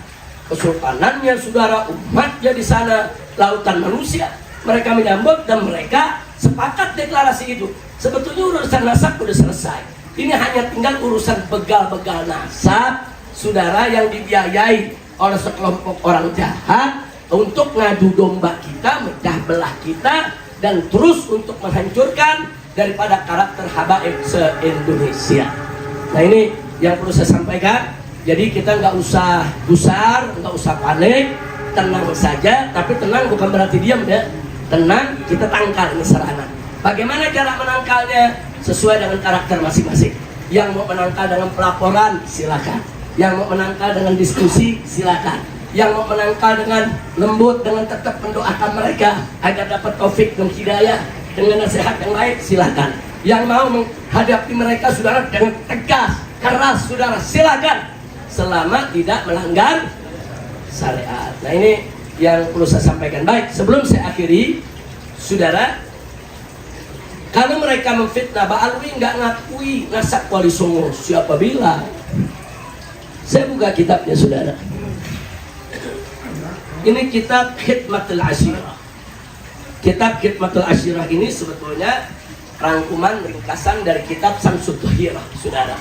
Kesultanannya, saudara, umatnya di sana, lautan manusia, mereka menyambut dan mereka sepakat deklarasi itu. Sebetulnya urusan nasab sudah selesai. Ini hanya tinggal urusan begal-begal nasab, saudara, yang dibiayai oleh sekelompok orang jahat untuk ngadu domba kita, mecah belah kita, dan terus untuk menghancurkan daripada karakter habaib se-Indonesia. Nah ini yang perlu saya sampaikan. Jadi kita nggak usah gusar, nggak usah panik, tenang saja. Tapi tenang bukan berarti diam ya. Tenang, kita tangkal ini serangan. Bagaimana cara menangkalnya? Sesuai dengan karakter masing-masing. Yang mau menangkal dengan pelaporan, silakan. Yang mau menangkal dengan diskusi, silakan. Yang mau menangkal dengan lembut, dengan tetap mendoakan mereka agar dapat taufik dan hidayah dengan nasihat yang baik, silakan. Yang mau menghadapi mereka saudara dengan tegas, keras, saudara, silakan, selama tidak melanggar syariat. Nah, ini yang perlu saya sampaikan. Baik, sebelum saya akhiri, saudara, kalau mereka memfitnah Pak Alwi nggak ngakui nasab Wali Songo, siapa bilang? Saya buka kitabnya, saudara. Ini kitab Khidmatul Ashirah. Kitab Khidmatul Ashirah ini sebetulnya rangkuman ringkasan dari kitab Samsud Dhahirah, saudara.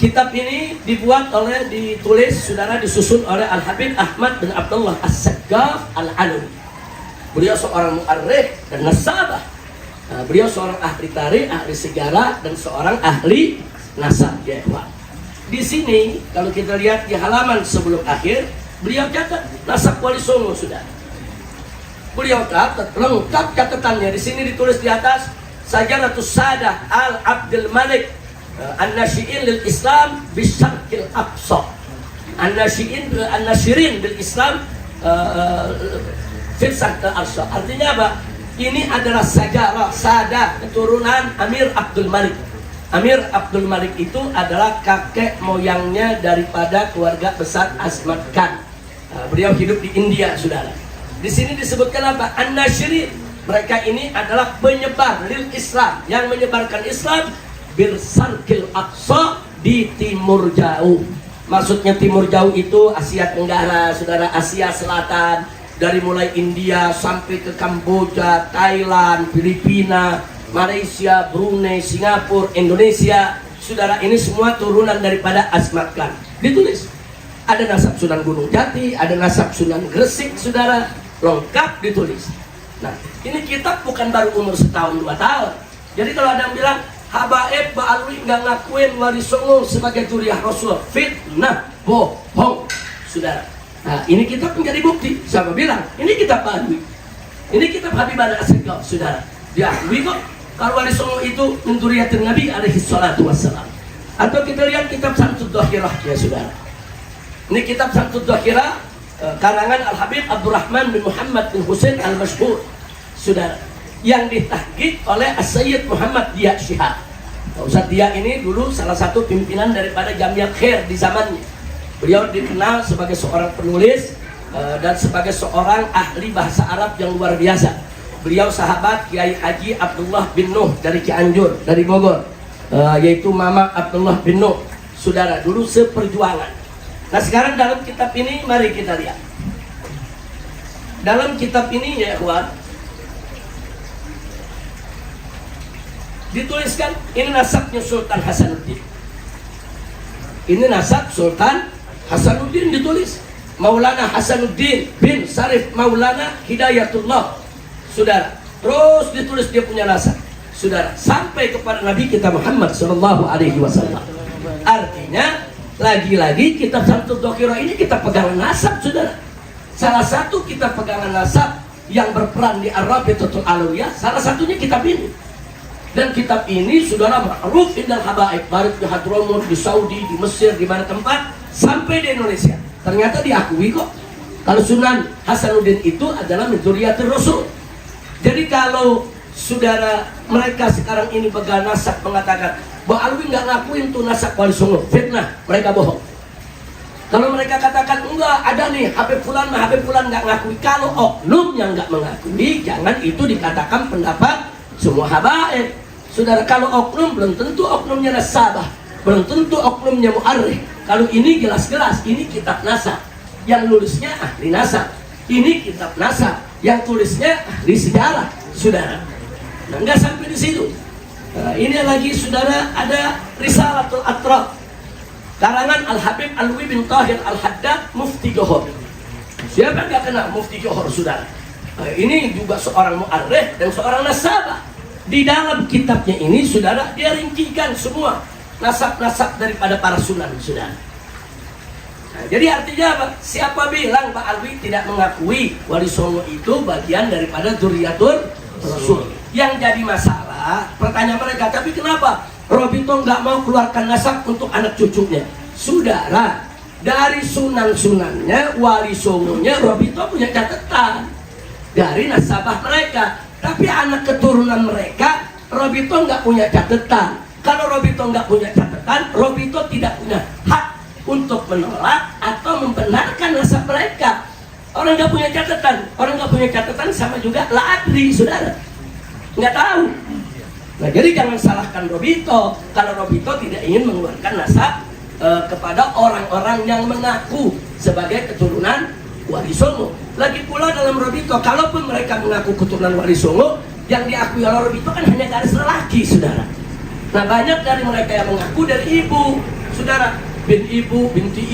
Kitab ini ditulis, saudara, disusun oleh Al-Habib Ahmad bin Abdullah As-Saggaf Al-Alawi. Beliau seorang mu'arrikh dan nasabah. Nah, beliau seorang ahli tarikh, ahli sejarah, dan seorang ahli nasab, ya. Di sini kalau kita lihat di halaman sebelum akhir, beliau catat nasab Wali Songo, sudah. Beliau catat lengkap catatannya. Di sini ditulis di atas, Sajaratus Sadah Al Abdul Malik An-Nasyi'in lil Islam bisyarqil Aqsa. An-Nasyirin bil Islam fil Syarqil Aqsa. Artinya apa? Ini adalah sajarah sadah keturunan Amir Abdul Malik. Amir Abdul Malik itu adalah kakek moyangnya daripada keluarga besar Ahmad Khan. Beliau hidup di India, saudara. Di sini disebutkan apa? An-Nasyirin. Mereka ini adalah penyebar lil Islam, yang menyebarkan Islam bil Syarqil Aqsa, di timur jauh. Maksudnya timur jauh itu Asia Tenggara, saudara, Asia Selatan. Dari mulai India sampai ke Kamboja, Thailand, Filipina, Malaysia, Brunei, Singapura, Indonesia, saudara, ini semua turunan daripada Ahmad Khan. Ditulis, ada nasab Sunan Gunung Jati, ada nasab Sunan Gresik, saudara, lengkap ditulis. Nah, ini kitab bukan baru umur setahun 2 tahun. Jadi kalau ada yang bilang Habaib Pak Alwi nggak ngakuin Wali Songo sebagai zuriyah Rasul, fitnah, bohong, saudara. Nah, ini kitab menjadi bukti. Siapa bilang? Ini kitab Pak Alwi. Ini kitab Habib As-Saggaf, saudara. Diakui kok kalau Wali Songo itu min dzurriyyatin Nabi alaihi salatu wassalam. Atau kita lihat kitab Samsud Dhahirah, ya saudara. Ini kitab Samsud Dhahirah karangan Al-Habib Abdurrahman bin Muhammad bin Husain Al-Mashhur, saudara, yang ditahqiq oleh As-Sayyid Muhammad Dia Syihab. Ustaz Dia ini dulu salah satu pimpinan daripada Jamiat Khair di zamannya. Beliau dikenal sebagai seorang penulis dan sebagai seorang ahli bahasa Arab yang luar biasa. Beliau sahabat Kiai Haji Abdullah bin Nuh dari Cianjur, dari Bogor, yaitu Mama Abdullah bin Nuh, saudara, dulu seperjuangan. Nah, sekarang dalam kitab ini mari kita lihat. Dalam kitab ini, ya ikhwan, dituliskan ini nasabnya Sultan Hasanuddin. Ini nasab Sultan Hasanuddin, ditulis Maulana Hasanuddin bin Sarif Maulana Hidayatullah, saudara. Terus ditulis dia punya nasab, saudara, sampai kepada Nabi kita Muhammad Sallallahu Alaihi Wasallam. Artinya lagi-lagi kitab Samsud Dhahirah ini kita pegangan nasab, saudara. Salah satu kita pegangan nasab yang berperan di Ar-Rabitatul Alawiyah, salah satunya kitab ini. Dan kitab ini saudara ma'ruf indal habaib, baik di Hadramut, di Saudi, di Mesir, di mana tempat, sampai di Indonesia. Ternyata diakui kok kalau Sunan Hasanuddin itu adalah min dzurriyyatir Rasul. Jadi kalau saudara mereka sekarang ini pegang nasab mengatakan bahwa Alwi nggak ngakuin tuh nasab Wali Songo, fitnah, mereka bohong. Kalau mereka katakan enggak ada nih Habib Fulan nggak ngakui, kalau oknum yang nggak mengakui, jangan itu dikatakan pendapat semua habaib. Saudara, kalau oknum belum tentu oknumnya nasabah, belum tentu oknumnya mu'arrikh. Kalau ini jelas-jelas ini kitab nasab, yang nulisnya ahli nasab. Ini kitab nasab, yang tulisnya ahli sejarah, saudara. Nah, nggak sampai di situ. Nah, ini lagi saudara, ada Risalatul Atraf karangan Al-Habib Alwi bin Tahir Al-Haddad Mufti Johor. Siapa nggak kenal Mufti Johor, saudara? Nah, ini juga seorang mu'arrikh dan seorang nasabah. Di dalam kitabnya ini, saudara, dia rincikan semua nasab-nasab daripada para sunan, saudara. Nah, jadi artinya apa? Siapa bilang Pak Alwi tidak mengakui Wali Songo itu bagian daripada dzurriyyatur Rasul? Yang jadi masalah, pertanyaan mereka, tapi kenapa Robito nggak mau keluarkan nasab untuk anak cucunya. Saudara, dari sunan-sunannya, wali songonya, Robito punya catatan dari nasabah mereka. Tapi anak keturunan mereka, Robito nggak punya catatan. Kalau Robito nggak punya catatan, Robito tidak punya hak untuk menolak atau membenarkan nasab mereka. Orang nggak punya catatan, sama juga la-adri, saudara, nggak tahu. Nah, jadi jangan salahkan Robito kalau Robito tidak ingin mengeluarkan nasab kepada orang-orang yang mengaku sebagai keturunan Wali Songo. Lagi pula dalam Robito, kalaupun mereka mengaku keturunan Wali Songo, yang diakui oleh Robito kan hanya garis lelaki, saudara. Nah, banyak dari mereka yang mengaku dari ibu, saudara, binti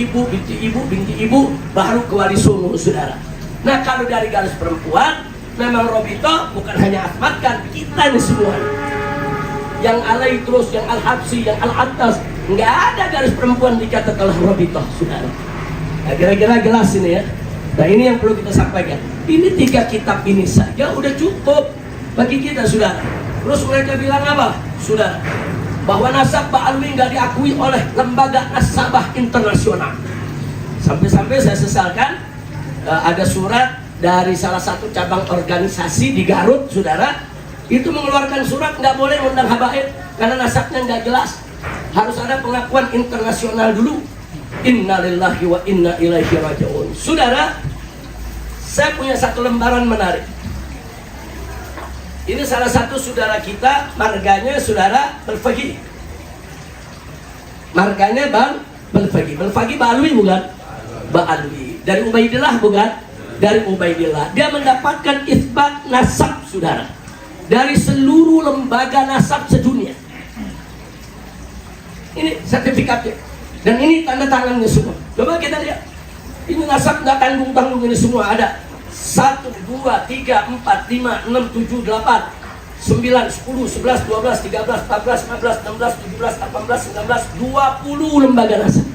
ibu, baru ke Wali Songo, saudara. Nah, kalau dari garis perempuan, memang Robito bukan hanya Ahmad kan, kita nih semua. Yang alai terus, yang al-habsi, yang al-atas, nggak ada garis perempuan dicatat oleh Robito, saudara. Nah, kira-kira jelas ini ya. Nah, ini yang perlu kita sampaikan. Ini 3 kitab ini saja udah cukup bagi kita, saudara. Terus mereka bilang apa, saudara? Bahwa nasab Ba'alwi nggak diakui oleh lembaga nasabah internasional. Sampai-sampai saya sesalkan, ada surat dari salah satu cabang organisasi di Garut, saudara, itu mengeluarkan surat nggak boleh undang habaib karena nasabnya nggak jelas. Harus ada pengakuan internasional dulu. Innalillahi wa inna ilaihi raji'un. Saudara, saya punya satu lembaran menarik. Ini salah satu saudara kita, marganya saudara Belfagi. Marganya Bang Belfagi. Belfagi Ba'alwi bukan? Ba'alwi. Dari Ubaidillah bukan? Dari Ubaidillah. Dia mendapatkan itsbat nasab, saudara, dari seluruh lembaga nasab sedunia. Ini sertifikatnya. Dan ini tanda tangannya semua. Coba kita lihat. Ini nasab nggak tanggung-tanggung, ini semua ada. 1, 2, 3, 4, 5, 6, 7, 8, 9, 10, 11, 12, 13, 14, 15, 16, 17, 18, 19, 20 lembaga nasab.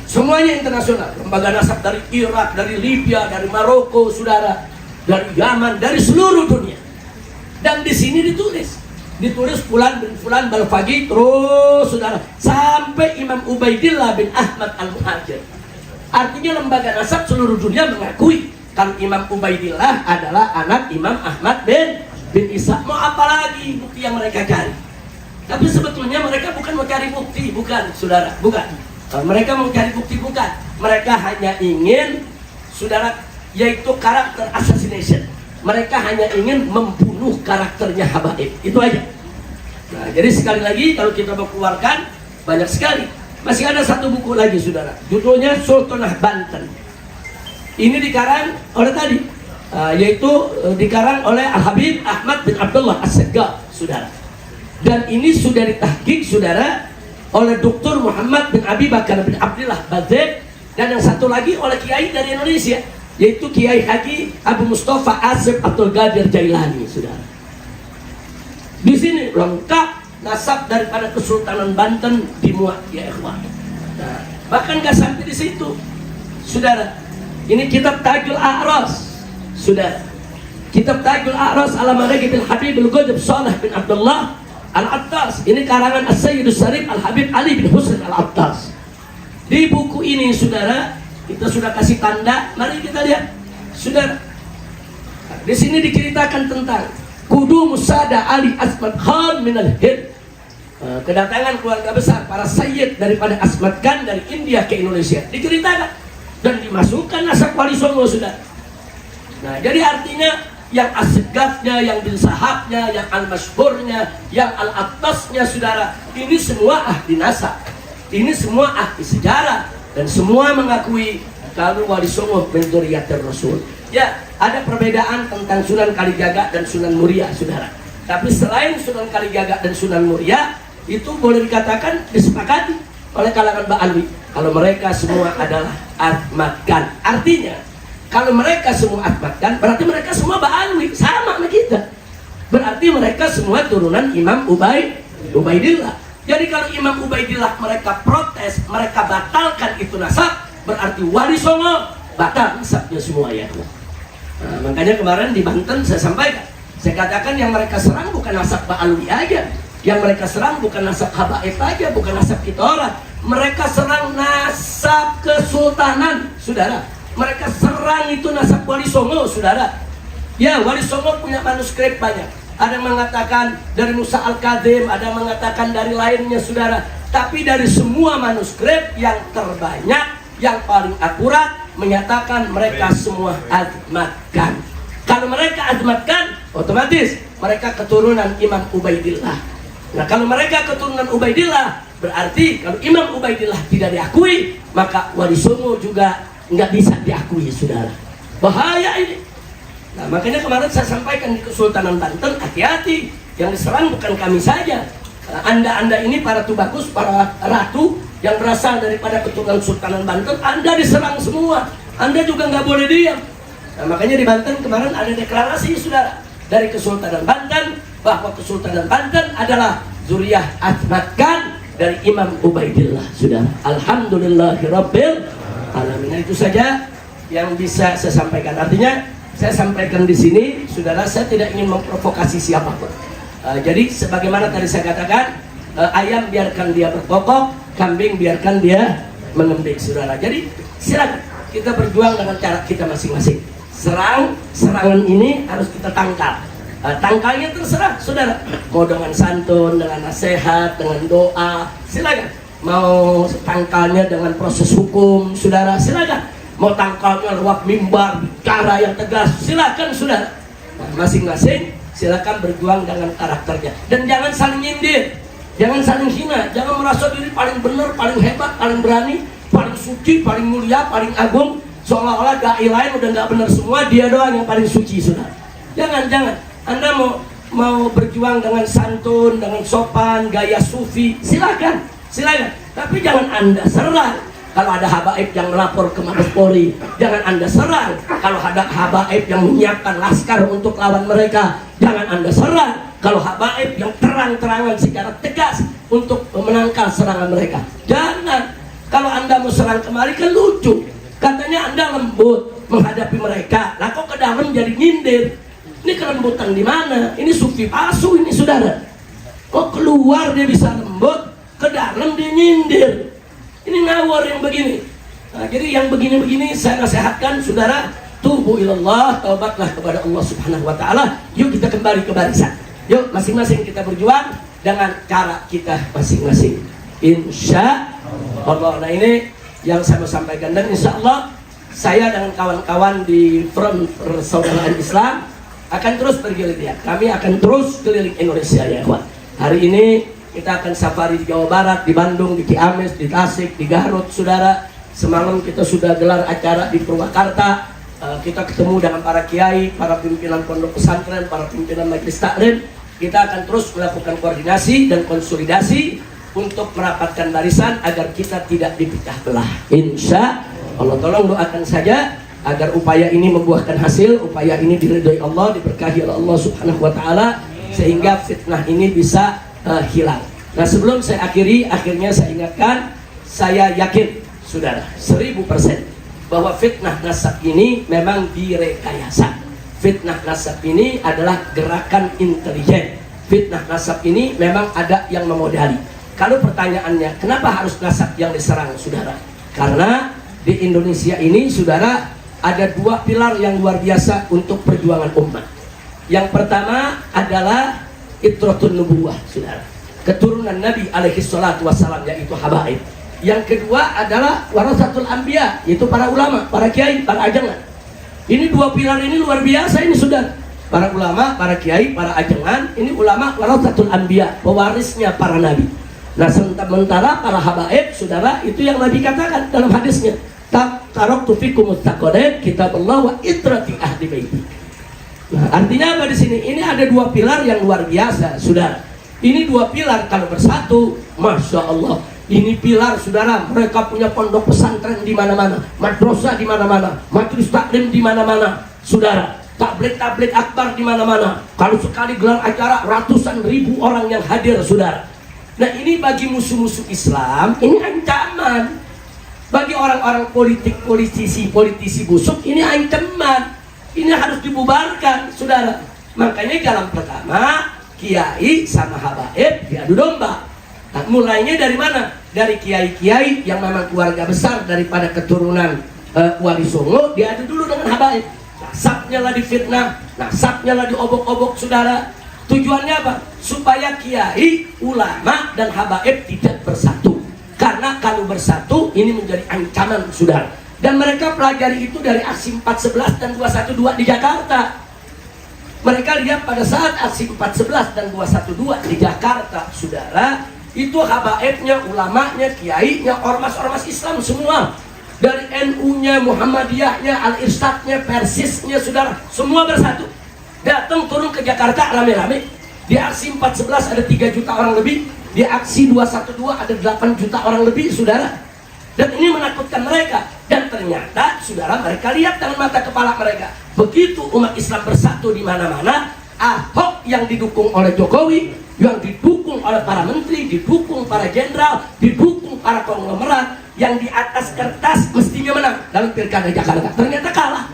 Semuanya internasional. Lembaga nasab dari Irak, dari Libya, dari Maroko, saudara, dari Yaman, dari seluruh dunia. Dan di sini ditulis Fulan bin Fulan Balfagi, terus saudara, sampai Imam Ubaidillah bin Ahmad al-Muhajir. Artinya lembaga nasab seluruh dunia mengakui kalau Imam Ubaidillah adalah anak Imam Ahmad bin Isa. Mau apa lagi bukti yang mereka cari? Tapi sebetulnya mereka bukan mau cari bukti, bukan, saudara, bukan. Mereka mau cari bukti, bukan. Mereka hanya ingin, saudara, yaitu karakter assassination. Mereka hanya ingin membunuh karakternya habaib, itu aja. Nah, jadi sekali lagi kalau kita mau keluarkan, banyak sekali. Masih ada satu buku lagi, saudara, judulnya Sultanah Banten. Ini dikarang oleh tadi, yaitu dikarang oleh Al-Habib Ahmad bin Abdullah As-Segaf, saudara. Dan ini sudah ditahqiq, saudara, oleh Dr. Muhammad bin Abi Bakar bin Abdullah Bazek, dan yang satu lagi oleh Kiai dari Indonesia, yaitu Kiai Haji Abu Mustafa Asif Abdul Qadir Jailani, saudara. Di sini lengkap nasab daripada Kesultanan Banten dimuat, ya ikhwan. Nah, bahkan nggak sampai di situ, saudara. Ini kitab Tajul A'ras, saudara. Kitab Tajul A'ras ala Manaqib Habib Al-Qutb Shalih bin Abdullah Al-Attas. Ini karangan As-Sayyidus Sarif Al-Habib Ali bin Husain Al-Attas. Di buku ini, saudara, kita sudah kasih tanda. Mari kita lihat, saudara. Di sini diceritakan tentang Kudu Musada Ali Asmat Khan minal Hind. Kedatangan keluarga besar para sayyid daripada Asmat Khan dari India ke Indonesia. Diceritakan dan dimasukkan nasab Wali Songo, saudara. Nah, jadi artinya yang As-Segafnya, yang bin Sahabnya, yang Al-Mashhurnya, yang Al-Attasnya, saudara, ini semua ahli nasab. Ini semua ahli sejarah. Dan semua mengakui kalau Wali Songo min dzurriyyatir Rasul. Ya, ada perbedaan tentang Sunan Kalijaga dan Sunan Muria, saudara. Tapi selain Sunan Kalijaga dan Sunan Muria, itu boleh dikatakan disepakati oleh kalangan Ba'alwi kalau mereka semua adalah Ahmad Khan. Artinya, kalau mereka semua Ahmad Khan, berarti mereka semua Ba'alwi, sama sama kita. Berarti mereka semua turunan Imam Ubaidillah. Jadi kalau Imam Ubaidillah mereka protes, mereka batalkan itu nasab, berarti Wali Songo batal nasabnya semua, ya. Nah, makanya kemarin di Banten saya sampaikan, saya katakan yang mereka serang bukan nasab Ba'alwi aja, Yang mereka serang bukan nasab habaib aja, bukan nasab kita orang. Mereka serang nasab kesultanan, saudara. Mereka serang itu nasab Wali Songo, saudara. Ya, Wali Songo punya manuskrip banyak. Ada yang mengatakan dari Musa Al-Kadzim, ada yang mengatakan dari lainnya, saudara. Tapi dari semua manuskrip yang terbanyak, yang paling akurat, menyatakan mereka semua azmatkan. Kalau mereka azmatkan, otomatis mereka keturunan Imam Ubaidillah. Nah, kalau mereka keturunan Ubaidillah, berarti kalau Imam Ubaidillah tidak diakui, maka Wali Songo juga nggak bisa diakui, saudara. Bahaya ini. Nah, makanya kemarin saya sampaikan di Kesultanan Banten, hati-hati, yang diserang bukan kami saja. Anda ini para tubagus, para ratu yang berasal daripada keturunan Sultanan Banten, Anda diserang semua. Anda juga nggak boleh diam. Nah, makanya di Banten kemarin ada deklarasi, saudara, dari Kesultanan Banten, bahwa Kesultanan Banten adalah zuriyah azmatkan dari Imam Ubaidillah, saudara. Alhamdulillahirabbil alamin. Itu saja yang bisa saya sampaikan. Artinya saya sampaikan di sini, saudara, saya tidak ingin memprovokasi siapapun. Jadi sebagaimana tadi saya katakan, ayam biarkan dia berkokok, kambing biarkan dia mengembik, saudara. Jadi silakan kita berjuang dengan cara kita masing-masing. Serangan ini harus kita tangkal. Tangkalnya terserah, saudara. Mau dengan santun, dengan nasihat, dengan doa, silakan. Mau tangkalnya dengan proses hukum, saudara, silakan. Mau tangkalnya lewat mimbar, cara yang tegas, silakan, saudara. Nah, masing-masing silakan berjuang dengan karakternya. Dan jangan saling nyindir, jangan saling hina, jangan merasa diri paling benar, paling hebat, paling berani, paling suci, paling mulia, paling agung. Seolah-olah dai lain udah nggak benar semua, dia doang yang paling suci, saudara. Jangan. Anda mau berjuang dengan santun, dengan sopan, gaya sufi, silakan. Tapi jangan Anda serang kalau ada habaib yang melapor ke Mabes Polri. Jangan Anda serang kalau ada habaib yang menyiapkan laskar untuk lawan mereka. Jangan Anda serang kalau habaib yang terang-terangan secara tegas untuk menangkal serangan mereka. Jangan. Kalau Anda mau serang kemari kan lucu. Katanya Anda lembut menghadapi mereka. Lah kok ke dalam jadi nyindir? Ini kelembutan di mana? Ini sufi palsu ini, saudara. Kok keluar dia bisa lembut, ke dalam dia nyindir? Ini ngawur yang begini. Nah, jadi yang begini-begini saya nasihatkan, saudara, tubu ilallah, taubatlah kepada Allah Subhanahu wa taala. Yuk kita kembali ke barisan. Yuk masing-masing kita berjuang dengan cara kita masing-masing. Insya Allah. Nah, ini yang saya mau sampaikan, dan insya Allah saya dengan kawan-kawan di Front Persaudaraan Islam akan terus berkeliling. Kami akan terus keliling Indonesia, ya kawan. Hari ini kita akan safari di Jawa Barat, di Bandung, di Ciamis, di Tasik, di Garut, saudara. Semalam kita sudah gelar acara di Purwakarta. Kita ketemu dengan para kiai, para pimpinan pondok pesantren, para pimpinan majelis taklim. Kita akan terus melakukan koordinasi dan konsolidasi untuk merapatkan barisan agar kita tidak dipecah belah. Insya Allah, tolong doakan saja agar upaya ini membuahkan hasil, upaya ini diridhoi Allah, diberkahi oleh Allah Subhanahu wa taala, sehingga fitnah ini bisa hilang. Nah, sebelum saya akhiri, akhirnya saya ingatkan, saya yakin, saudara, 1000% bahwa fitnah nasab ini memang direkayasa. Fitnah nasab ini adalah gerakan intelijen. Fitnah nasab ini memang ada yang memodali. Kalau pertanyaannya, kenapa harus nasab yang diserang, saudara? Karena di Indonesia ini, saudara, ada dua pilar yang luar biasa untuk perjuangan umat. Yang pertama adalah itratun nubuwah, saudara, keturunan Nabi alaihi salatu wassalam, yaitu habaib. Yang kedua adalah warasatul anbiya, yaitu para ulama, para kiai, para ajangan. Ini dua pilar ini luar biasa ini, saudara. Para ulama, para kiai, para ajangan, ini ulama warasatul anbiya, pewarisnya para nabi. Nah, sementara para habaib, saudara, itu yang Nabi katakan dalam hadisnya, taraktu fikum mustaqadat kitabullah wa itrati ahli baiti. Nah, artinya apa di sini? Ini ada dua pilar yang luar biasa, saudara. Ini dua pilar kalau bersatu, masya Allah. Ini pilar, saudara. Mereka punya pondok pesantren di mana-mana, madrasah di mana-mana, majelis taklim di mana-mana, saudara. Tabligh akbar di mana-mana. Kalau sekali gelar acara, ratusan ribu orang yang hadir, saudara. Nah, ini bagi musuh-musuh Islam, ini ancaman. Bagi orang-orang politisi busuk, ini ancaman. Ini harus dibubarkan, saudara. Makanya jalan pertama, kiai sama habaib diadu domba. Nah, mulainya dari mana? Dari kiai-kiai yang memang keluarga besar daripada keturunan Wali Songo diadu dulu dengan habaib. Nasabnya lah difitnah, nasabnya lah diobok-obok saudara. Tujuannya apa? Supaya kiai, ulama, dan habaib tidak bersatu. Karena kalau bersatu ini menjadi ancaman saudara. Dan mereka pelajari itu dari aksi 411 dan 212 di Jakarta. Mereka lihat pada saat aksi 411 dan 212 di Jakarta saudara, itu habaibnya, ulamanya, kiainya, ormas-ormas Islam semua, dari NU-nya, Muhammadiyahnya, Al-Irsyadnya, Persisnya saudara, semua bersatu datang turun ke Jakarta rame-rame. Di aksi 411 ada 3 juta orang lebih, di aksi 212 ada 8 juta orang lebih saudara. Dan ini menakutkan mereka. Dan ternyata saudara, mereka lihat dengan mata kepala mereka, begitu umat Islam bersatu di mana-mana, Ahok yang didukung oleh Jokowi, yang didukung oleh para menteri, didukung para jenderal, didukung para konglomerat, yang di atas kertas mestinya menang dalam pilkada Jakarta, ternyata kalah.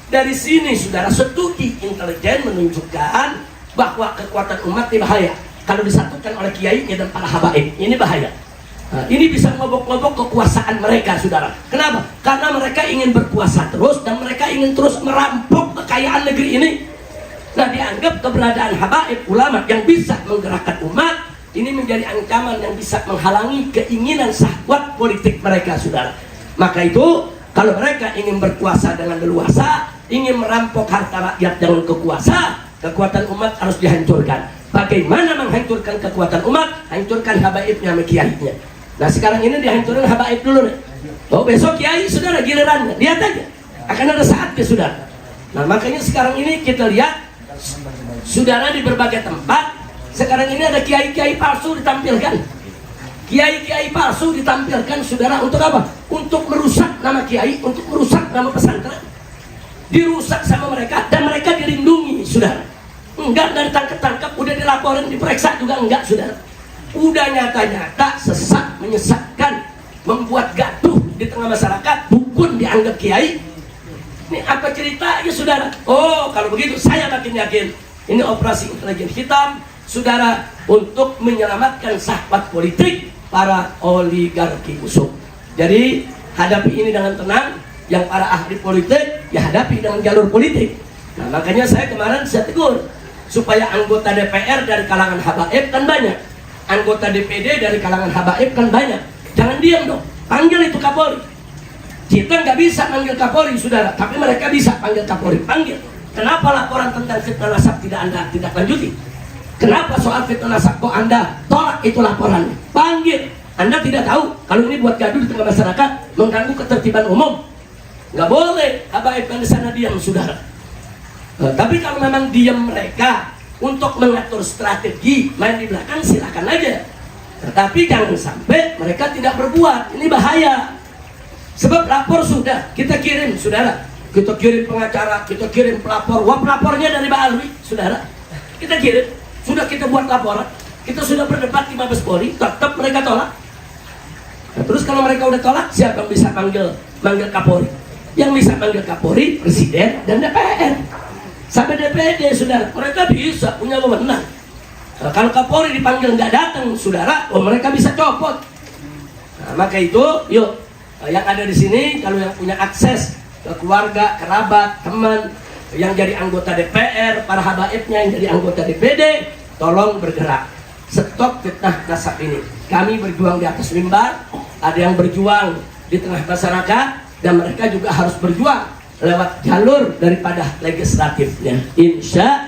Dari sini saudara, studi intelijen menunjukkan bahwa kekuatan umat ini bahaya kalau disatukan oleh kiainya dan para habaib. Ini bahaya. Nah, ini bisa ngobok-ngobok kekuasaan mereka saudara. Kenapa? Karena mereka ingin berkuasa terus dan mereka ingin terus merampok kekayaan negeri ini. Nah, dianggap keberadaan habaib, ulama yang bisa menggerakkan umat ini menjadi ancaman yang bisa menghalangi keinginan syahwat politik mereka saudara. Maka itu kalau mereka ingin berkuasa dengan leluasa, ingin merampok harta rakyat dengan kekuatan umat harus dihancurkan. Bagaimana menghancurkan kekuatan umat? Hancurkan habaibnya sama kiainya. Nah, sekarang ini dihancurkan habaib dulu nih. Oh, besok kiai saudara gilirannya, lihat aja, akan ada saatnya saudara. Nah, makanya sekarang ini kita lihat saudara di berbagai tempat. Sekarang ini ada kiai-kiai palsu ditampilkan. Kiai-kiai palsu ditampilkan saudara untuk apa? Untuk merusak nama kiai, untuk merusak nama pesantren. Dirusak sama mereka dan mereka dilindungi saudara. Enggak, dari tangkap-tangkap, udah dilaporin, diperiksa juga enggak saudara. Udah nyata-nyata sesat, menyesatkan, membuat gaduh di tengah masyarakat, dukun dianggap kiai. Ini apa ceritanya saudara? Oh, kalau begitu saya makin yakin ini operasi intelijen hitam saudara untuk menyelamatkan syahwat politik para oligarki musuh. Jadi hadapi ini dengan tenang. Yang para ahli politik ya hadapi dengan jalur politik. Nah, makanya saya kemarin saya tegur supaya anggota DPR dari kalangan habaib kan banyak, anggota DPD dari kalangan habaib kan banyak. Jangan diam dong, panggil itu Kapolri. Kita nggak bisa panggil Kapolri saudara, tapi mereka bisa panggil Kapolri. Panggil. Kenapa laporan tentang fitnah nasab tidak Anda tidak lanjuti? Kenapa soal fitnah nasab kok Anda tolak itu laporannya? Panggil. Anda tidak tahu kalau ini buat gaduh di tengah masyarakat, mengganggu ketertiban umum. Nggak boleh habaib di sana diam saudara. Tapi kalau memang diam mereka untuk mengatur strategi main di belakang, silakan aja. Tetapi jangan sampai mereka tidak berbuat. Ini bahaya. Sebab lapor sudah kita kirim saudara, kita kirim pengacara, kita kirim pelapor. Wah, pelapornya dari Mbak Alwi saudara, kita kirim. Sudah kita buat laporan, kita sudah berdebat di Mabes Polri, tetap mereka tolak. Nah, terus kalau mereka udah tolak, siapa yang bisa manggil Kapolri? Yang bisa manggil Kapolri, Presiden, dan DPR. Sampai DPD, saudara, mereka bisa punya wewenang. Nah, kalau Kapolri dipanggil nggak datang, saudara, mereka bisa copot. Nah, maka itu, yuk, yang ada di sini, kalau yang punya akses ke keluarga, kerabat, teman, yang jadi anggota DPR, para habaibnya yang jadi anggota DPD, tolong bergerak. Stop fitnah nasab ini. Kami berjuang di atas mimbar, ada yang berjuang di tengah masyarakat, dan mereka juga harus berjuang lewat jalur daripada legislatifnya. Insya